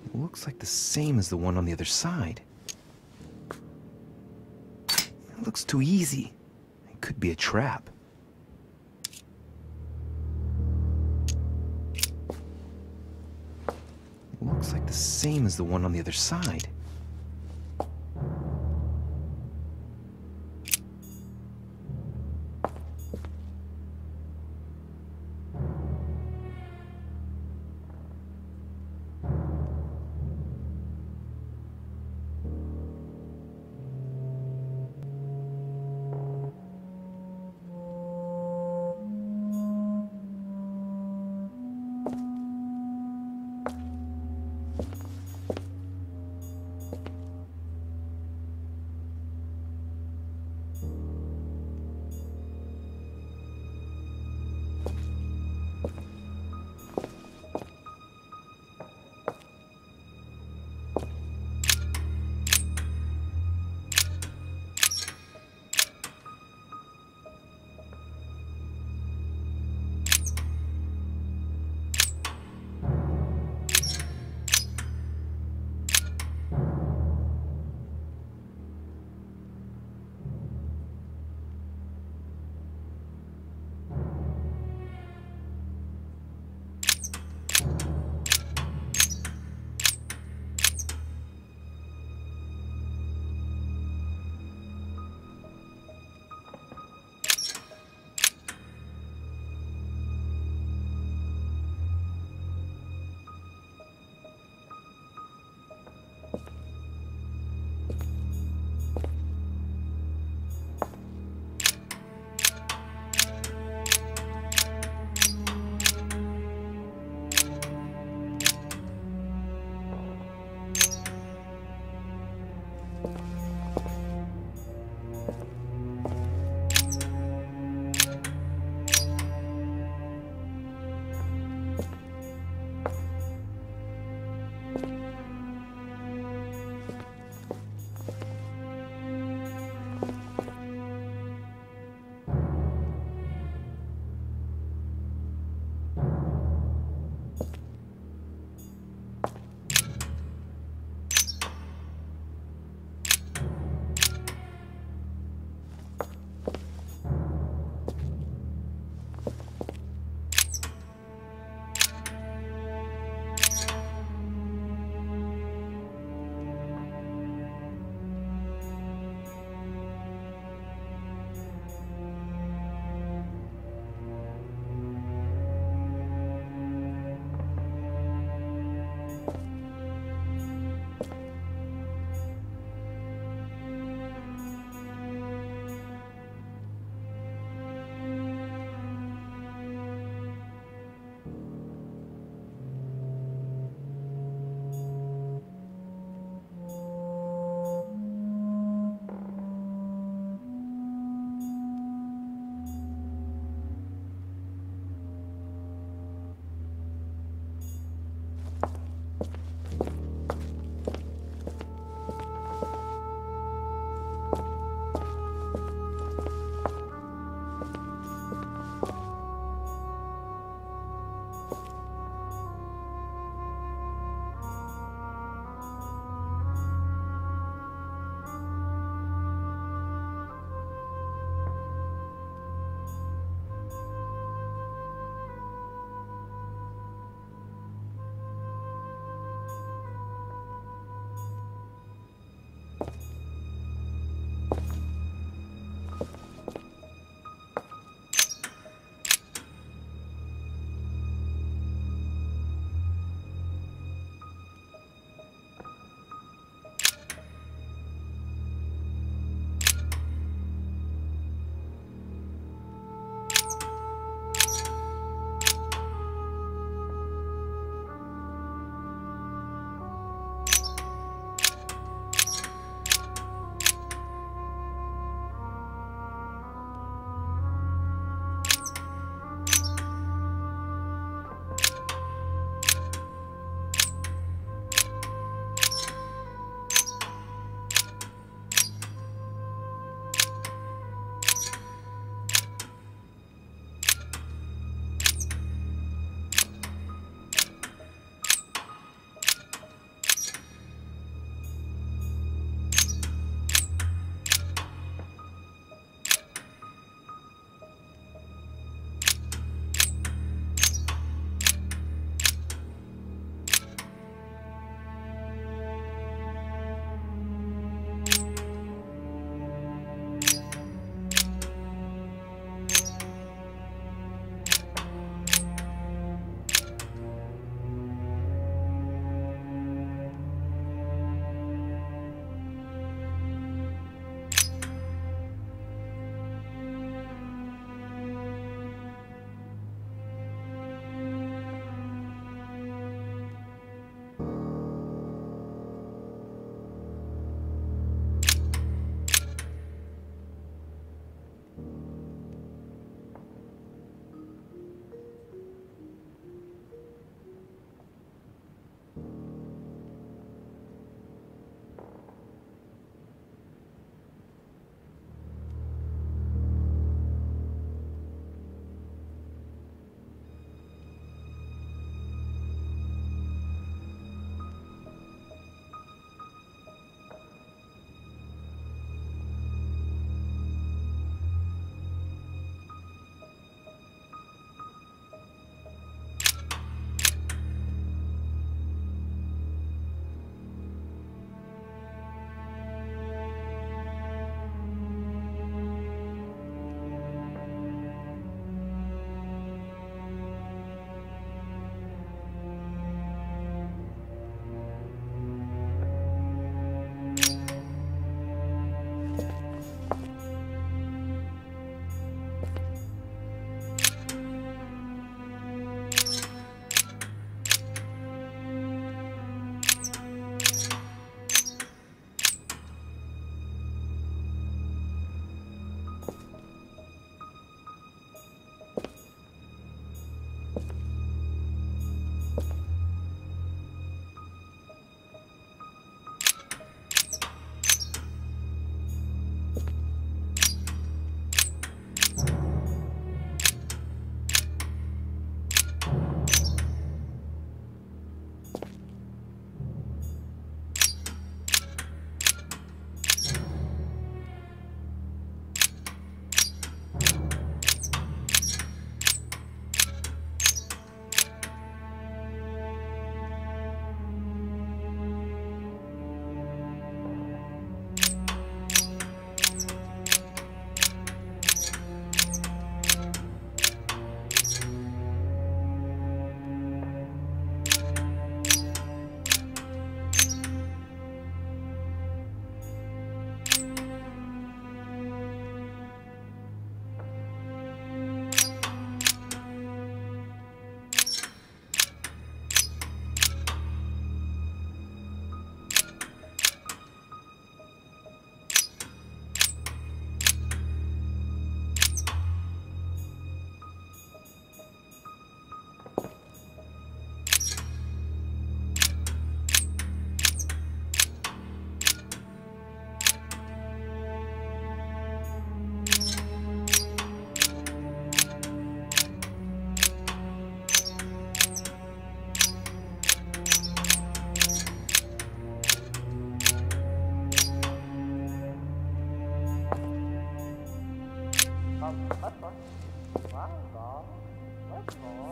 It looks like the same as the one on the other side. It looks too easy. It could be a trap. It looks like the same as the one on the other side.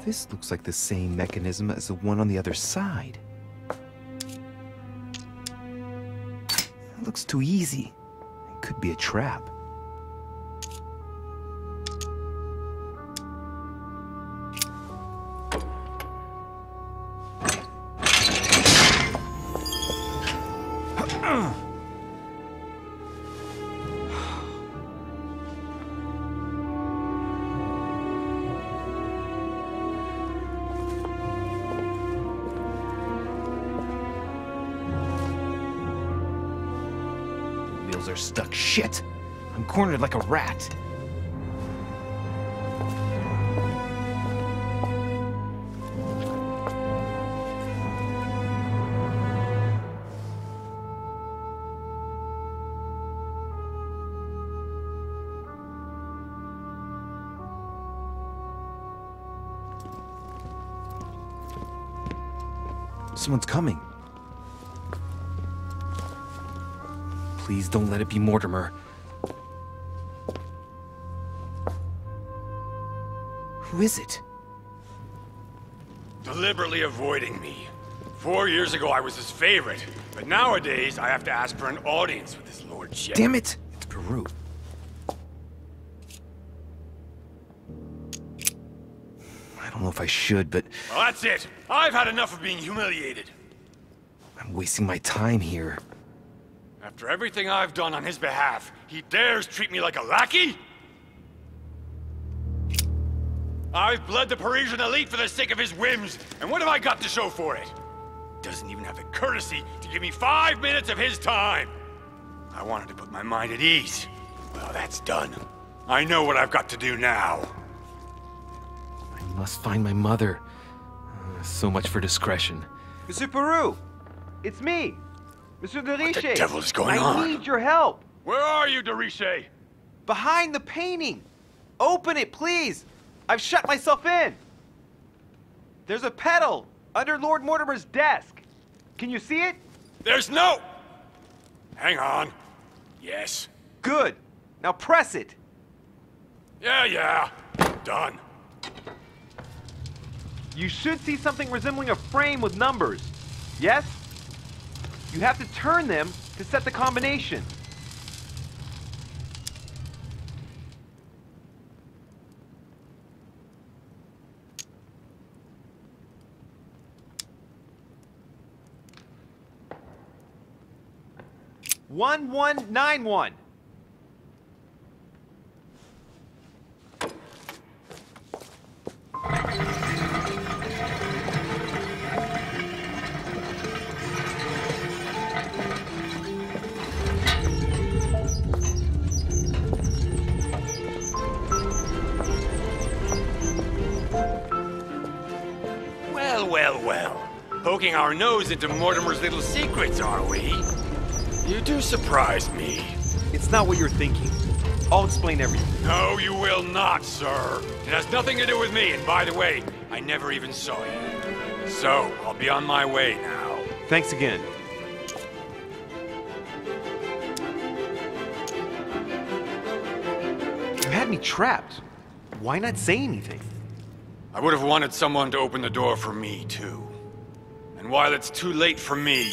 This looks like the same mechanism as the one on the other side. It looks too easy. It could be a trap. Are stuck. Shit! I'm cornered like a rat. Someone's coming. Please don't let it be Mortimer. Who is it? Deliberately avoiding me. 4 years ago I was his favorite, but nowadays I have to ask for an audience with his lordship. Damn it! It's Peru. I don't know if I should, but... Well, that's it! I've had enough of being humiliated. I'm wasting my time here. After everything I've done on his behalf, he dares treat me like a lackey? I've bled the Parisian elite for the sake of his whims, and what have I got to show for it? Doesn't even have the courtesy to give me 5 minutes of his time. I wanted to put my mind at ease. Well, that's done. I know what I've got to do now. I must find my mother. So much for discretion. Monsieur Peru! It's me! Monsieur de Riche! What the devil is going on? I need your help! Where are you, de Riche? Behind the painting! Open it, please! I've shut myself in! There's a pedal under Lord Mortimer's desk. Can you see it? There's no... Hang on. Yes. Good. Now press it. Yeah. Done. You should see something resembling a frame with numbers. Yes? You have to turn them to set the combination. One 191. Well. Poking our nose into Mortimer's little secrets, are we? You do surprise me. It's not what you're thinking. I'll explain everything. No, you will not, sir. It has nothing to do with me, and by the way, I never even saw you. So, I'll be on my way now. Thanks again. You had me trapped. Why not say anything? I would have wanted someone to open the door for me, too. And while it's too late for me,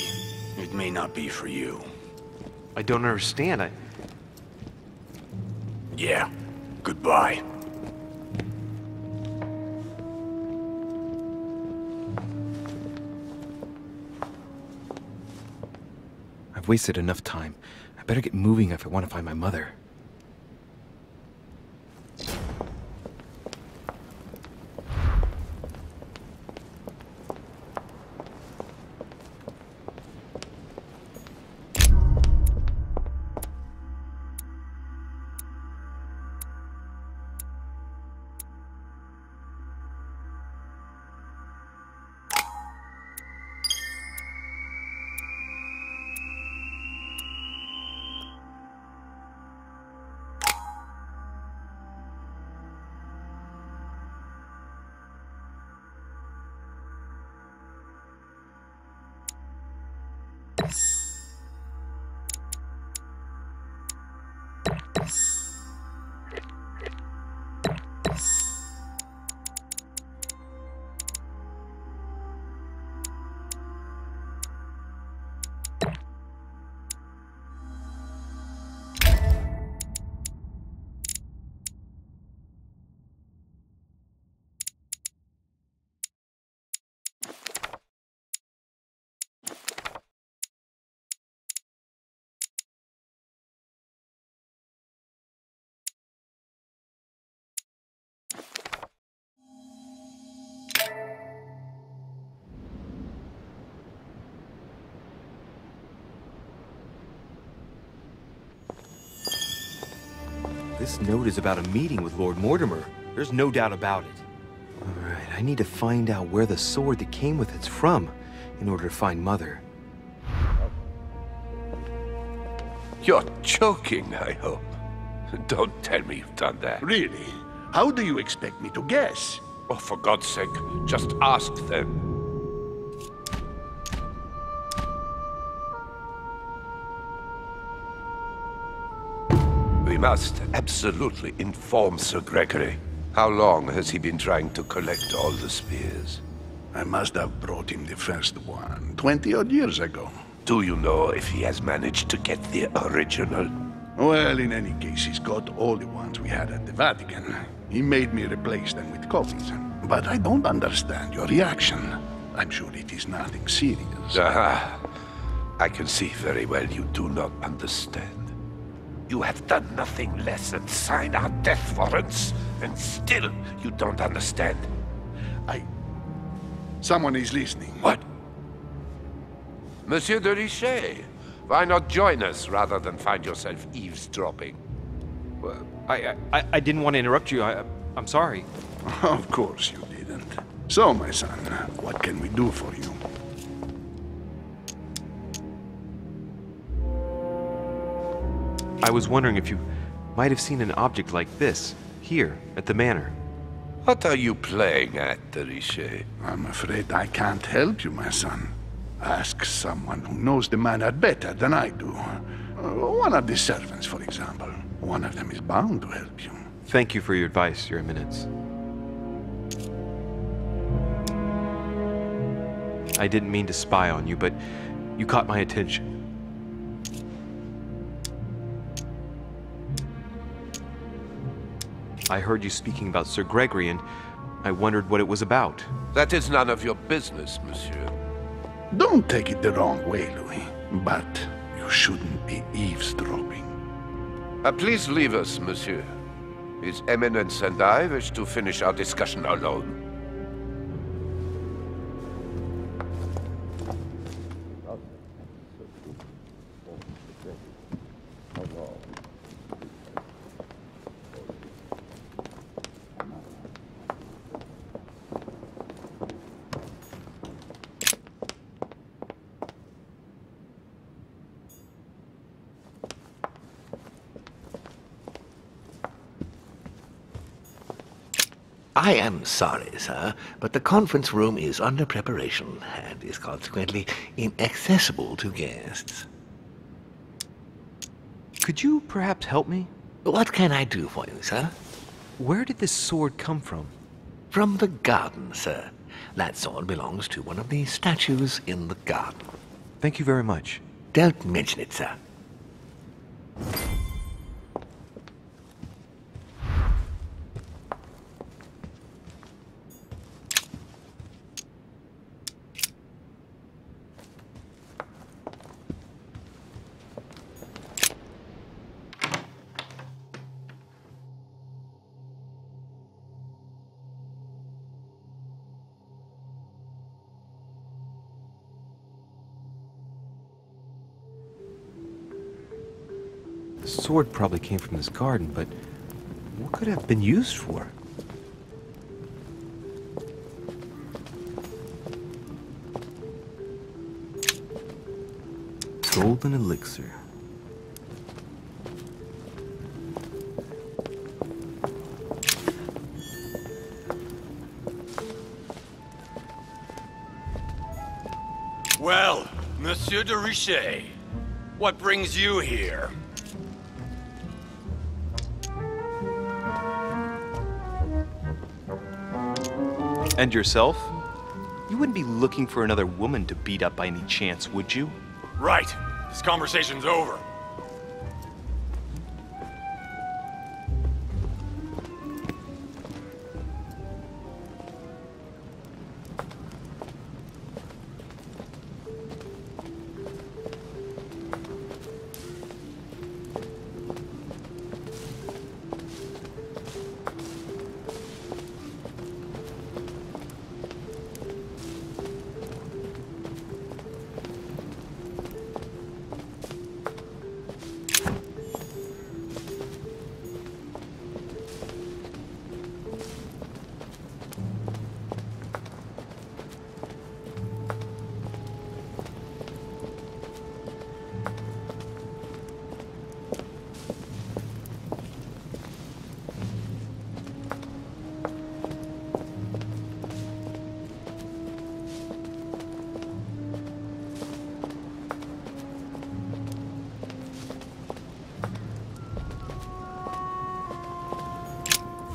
it may not be for you. I don't understand. Yeah. Goodbye. I've wasted enough time. I better get moving if I want to find my mother. This note is about a meeting with Lord Mortimer. There's no doubt about it. Alright, I need to find out where the sword that came with it's from in order to find Mother. You're joking, I hope. Don't tell me you've done that. Really? How do you expect me to guess? Oh, for God's sake, just ask them. We must absolutely inform Sir Gregory. How long has he been trying to collect all the spears? I must have brought him the first one 20-odd years ago. Do you know if he has managed to get the original? Well, in any case, he's got all the ones we had at the Vatican. He made me replace them with copies. But I don't understand your reaction. I'm sure it is nothing serious. Aha. I can see very well you do not understand. You have done nothing less than sign our death warrants, and still you don't understand. Someone is listening. What? Monsieur de Richet, why not join us rather than find yourself eavesdropping? Well, I didn't want to interrupt you. I'm sorry. Of course you didn't. So, my son, what can we do for you? I was wondering if you might have seen an object like this, here, at the manor. What are you playing at, de Richet? I'm afraid I can't help you, my son. Ask someone who knows the manor better than I do. One of the servants, for example. One of them is bound to help you. Thank you for your advice, Your Eminence. I didn't mean to spy on you, but you caught my attention. I heard you speaking about Sir Gregory, and I wondered what it was about. That is none of your business, monsieur. Don't take it the wrong way, Louis, but you shouldn't be eavesdropping. Please leave us, monsieur. His Eminence and I wish to finish our discussion alone. I am sorry, sir, but the conference room is under preparation and is consequently inaccessible to guests. Could you perhaps help me? What can I do for you, sir? Where did this sword come from? From the garden, sir. That sword belongs to one of the statues in the garden. Thank you very much. Don't mention it, sir. The sword probably came from this garden, but what could it have been used for? Golden elixir. Well, Monsieur de Richet, what brings you here? And yourself? You wouldn't be looking for another woman to beat up by any chance, would you? Right. This conversation's over.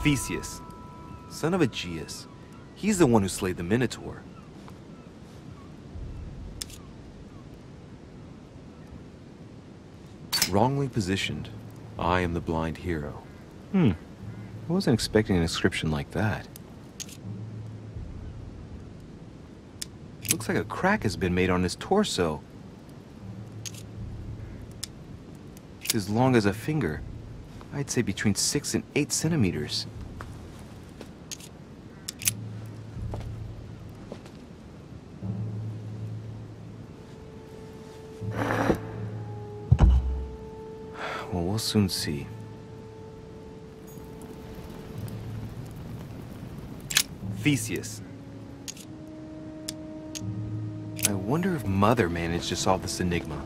Theseus, son of Aegeus. He's the one who slayed the Minotaur. Wrongly positioned. I am the blind hero. I wasn't expecting an inscription like that. Looks like a crack has been made on his torso. It's as long as a finger. I'd say between 6 and 8 centimeters. Well, we'll soon see. Theseus. I wonder if Mother managed to solve this enigma.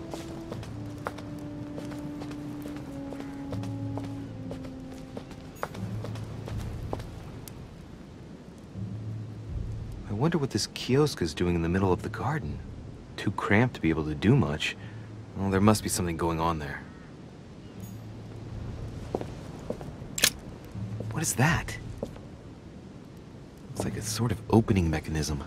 I wonder what this kiosk is doing in the middle of the garden. Too cramped to be able to do much. Well, there must be something going on there. What is that? Looks like a sort of opening mechanism.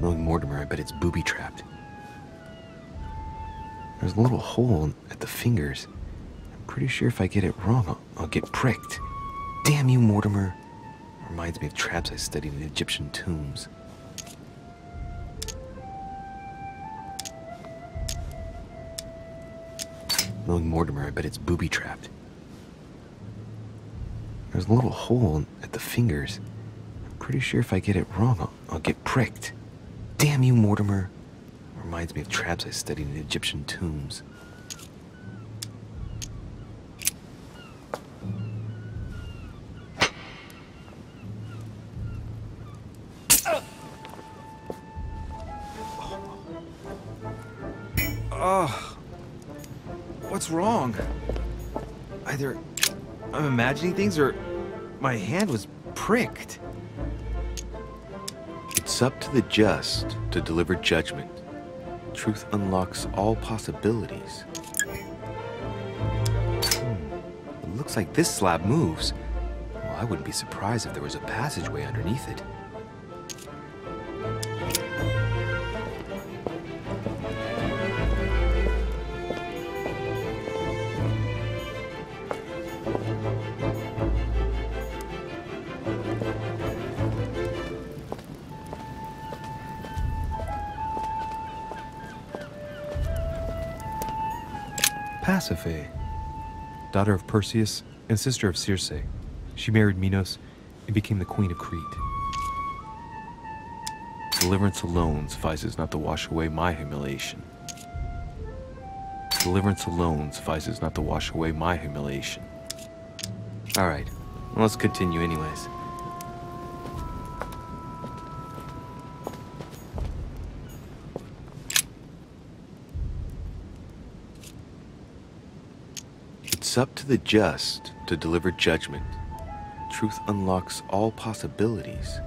Knowing Mortimer, I bet it's booby-trapped. There's a little hole at the fingers. I'm pretty sure if I get it wrong, I'll get pricked. Damn you, Mortimer. Reminds me of traps I studied in Egyptian tombs. Knowing Mortimer, I bet it's booby-trapped. There's a little hole at the fingers. I'm pretty sure if I get it wrong, I'll get pricked. Damn you, Mortimer. Reminds me of traps I studied in Egyptian tombs. What's wrong? Either I'm imagining things or my hand was pricked. It's up to the just to deliver judgment. Truth unlocks all possibilities. It looks like this slab moves. Well, I wouldn't be surprised if there was a passageway underneath it. Pasiphae, daughter of Perseus and sister of Circe. She married Minos and became the queen of Crete. Deliverance alone suffices not to wash away my humiliation. Deliverance alone suffices not to wash away my humiliation. All right, well, let's continue anyways. It's up to the just to deliver judgment. Truth unlocks all possibilities.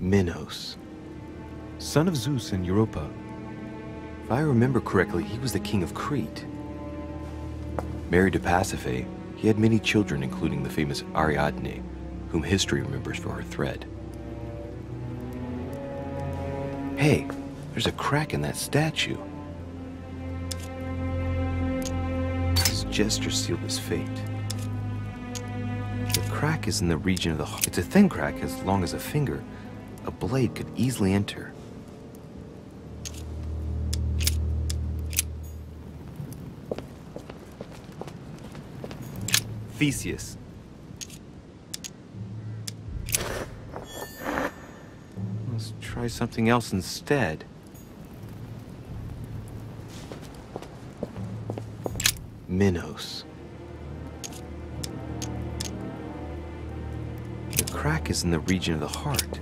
Minos, son of Zeus and Europa. If I remember correctly, he was the king of Crete. Married to Pasiphae, he had many children, including the famous Ariadne, whom history remembers for her thread. Hey, there's a crack in that statue. His gesture sealed his fate. The crack is in the region of the heart. It's a thin crack as long as a finger. A blade could easily enter. Theseus. Let's try something else instead. Minos. The crack is in the region of the heart.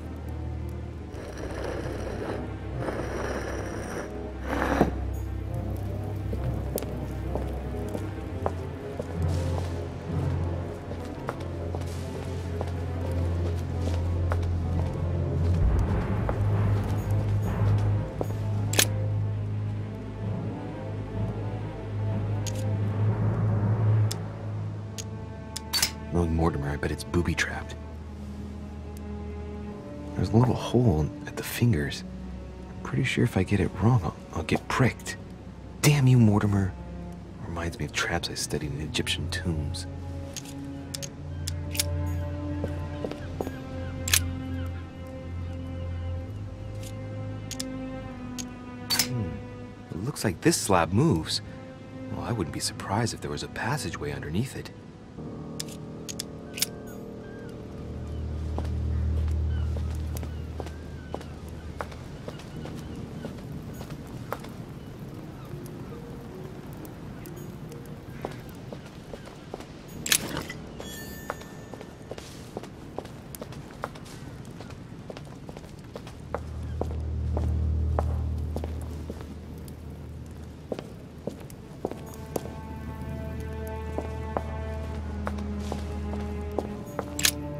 Lord Mortimer, I bet it's booby-trapped. There's a little hole at the fingers. I'm pretty sure if I get it wrong, I'll get pricked. Damn you, Mortimer. Reminds me of traps I studied in Egyptian tombs. It looks like this slab moves. Well, I wouldn't be surprised if there was a passageway underneath it.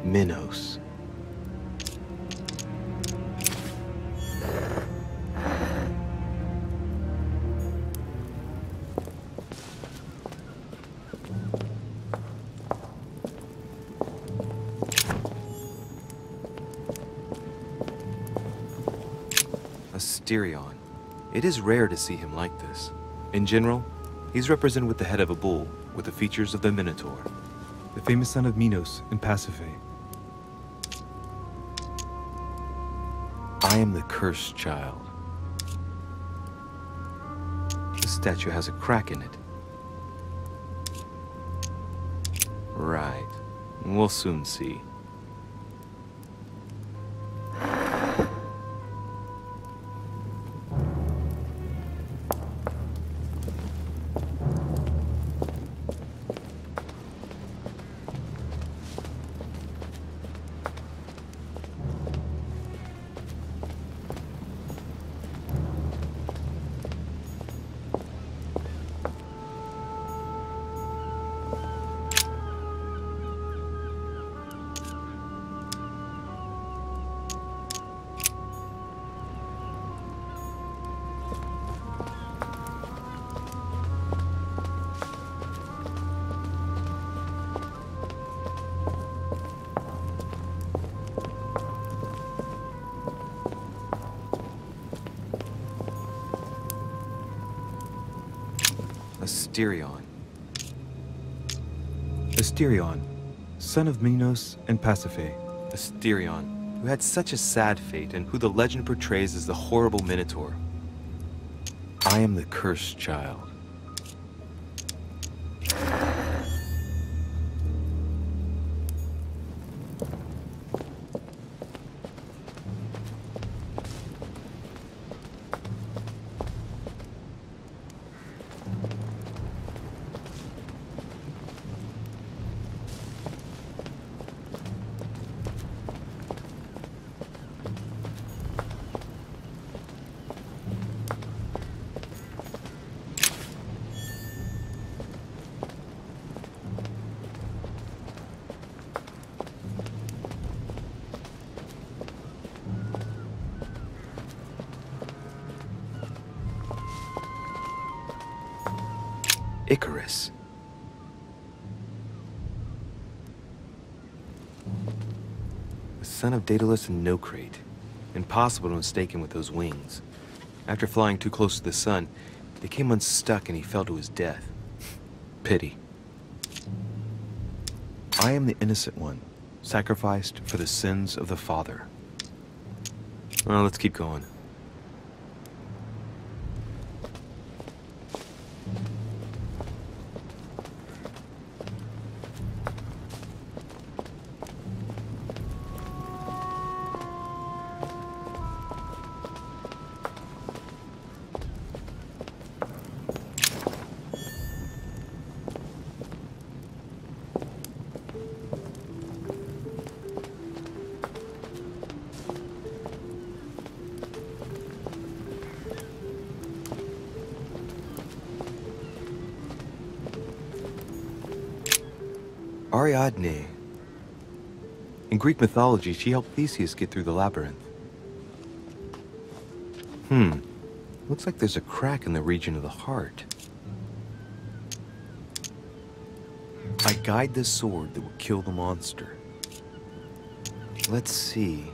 Minos. Asterion. It is rare to see him like this. In general, he's represented with the head of a bull, with the features of the Minotaur. The famous son of Minos and Pasiphae. I am the cursed child. This statue has a crack in it. Right. We'll soon see. Asterion. Asterion, son of Minos and Pasiphae. Asterion, who had such a sad fate and who the legend portrays as the horrible Minotaur. I am the cursed child. Icarus. The son of Daedalus and Nocrate. Impossible to mistake him with those wings. After flying too close to the sun, they came unstuck and he fell to his death. Pity. I am the innocent one, sacrificed for the sins of the father. Well, let's keep going. Ariadne. In Greek mythology, she helped Theseus get through the labyrinth. Looks like there's a crack in the region of the heart. I guide the sword that will kill the monster. Let's see.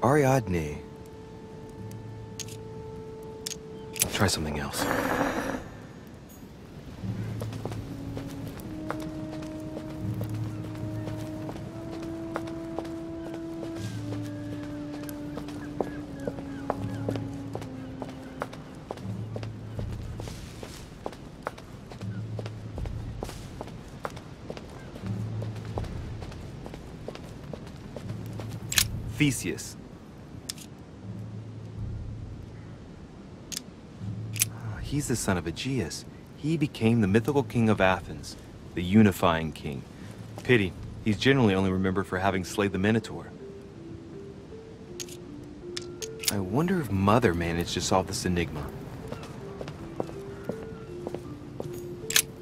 Ariadne. I'll try something else. Theseus. He's the son of Aegeus. He became the mythical king of Athens, the unifying king. Pity, he's generally only remembered for having slayed the Minotaur. I wonder if Mother managed to solve this enigma.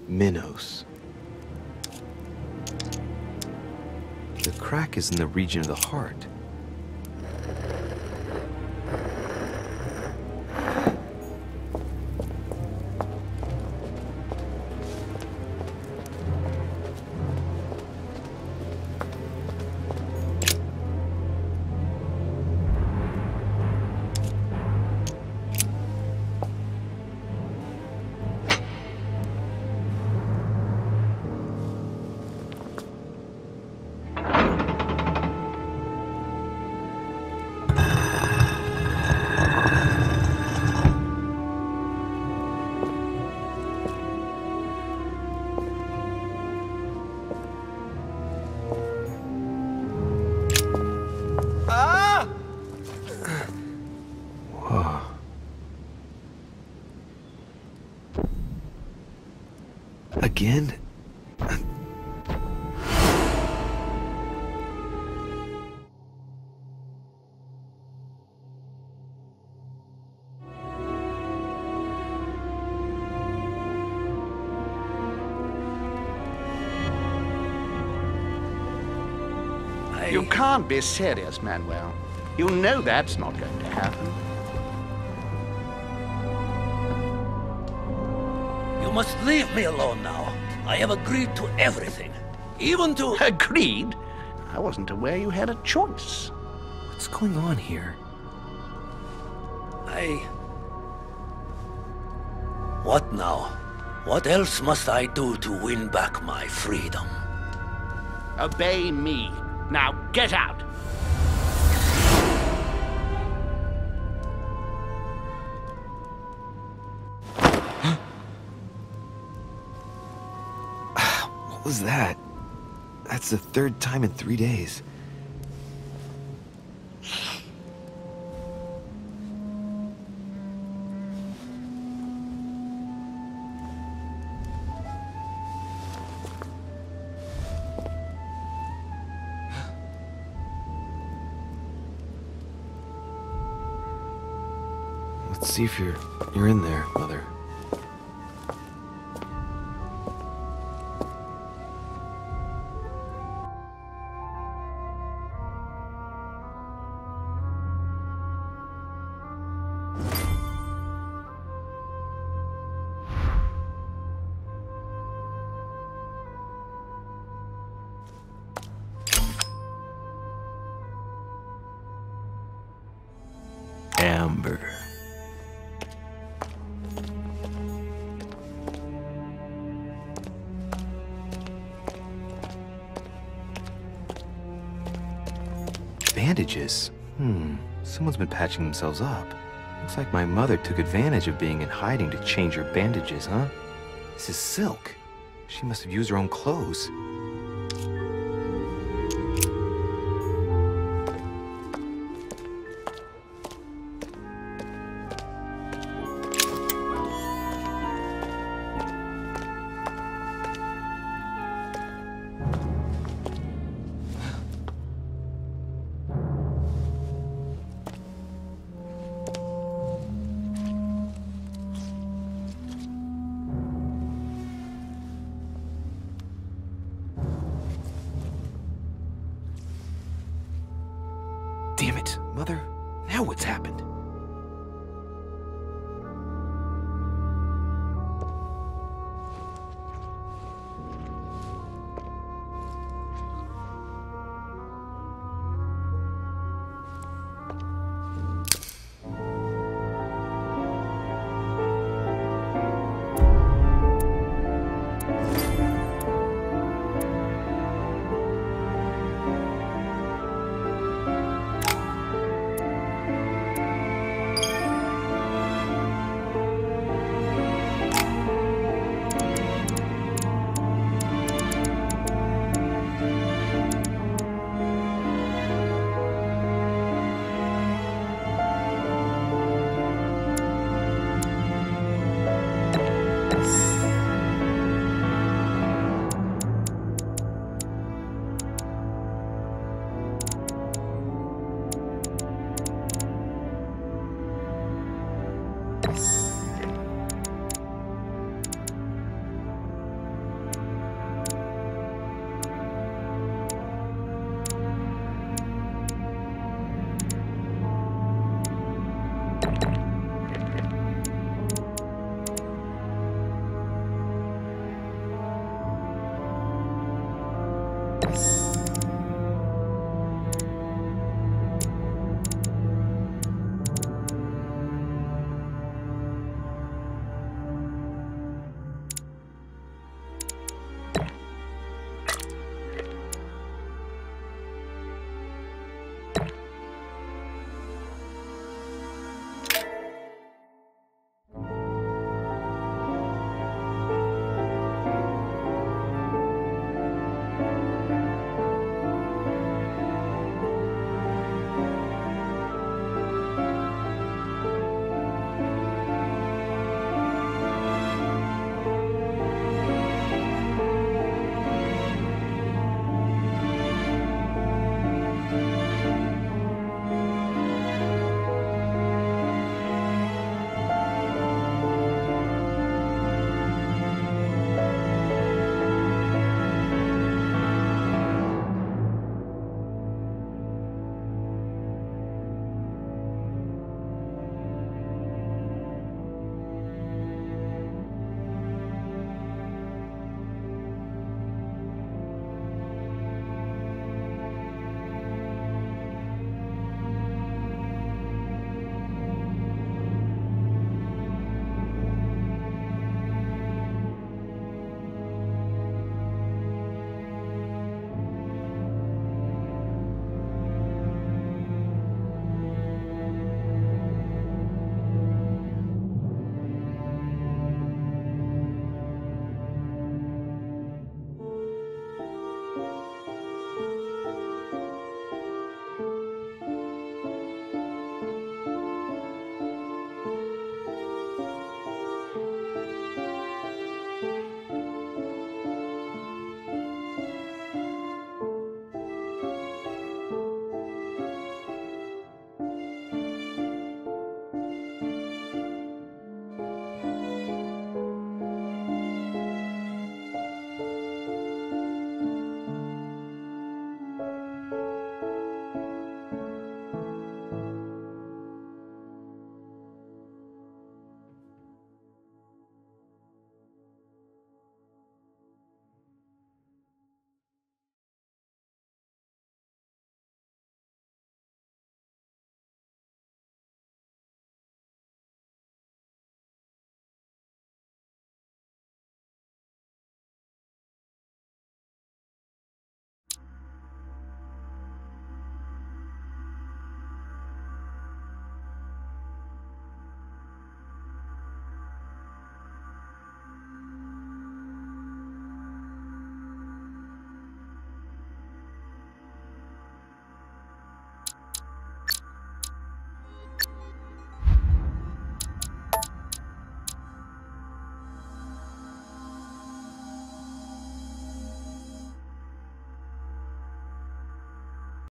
Minos. The crack is in the region of the heart. Again? You can't be serious, Manuel. You know that's not going to happen. You must leave me alone now. I have agreed to everything. Even to... Agreed? I wasn't aware you had a choice. What's going on here? What now? What else must I do to win back my freedom? Obey me. Now get out! What was that? That's the third time in 3 days. Let's see if you're in there, Mother. Amber. Bandages? Someone's been patching themselves up. Looks like my mother took advantage of being in hiding to change her bandages, huh? This is silk. She must have used her own clothes. Damn it, Mother. Now what's happened?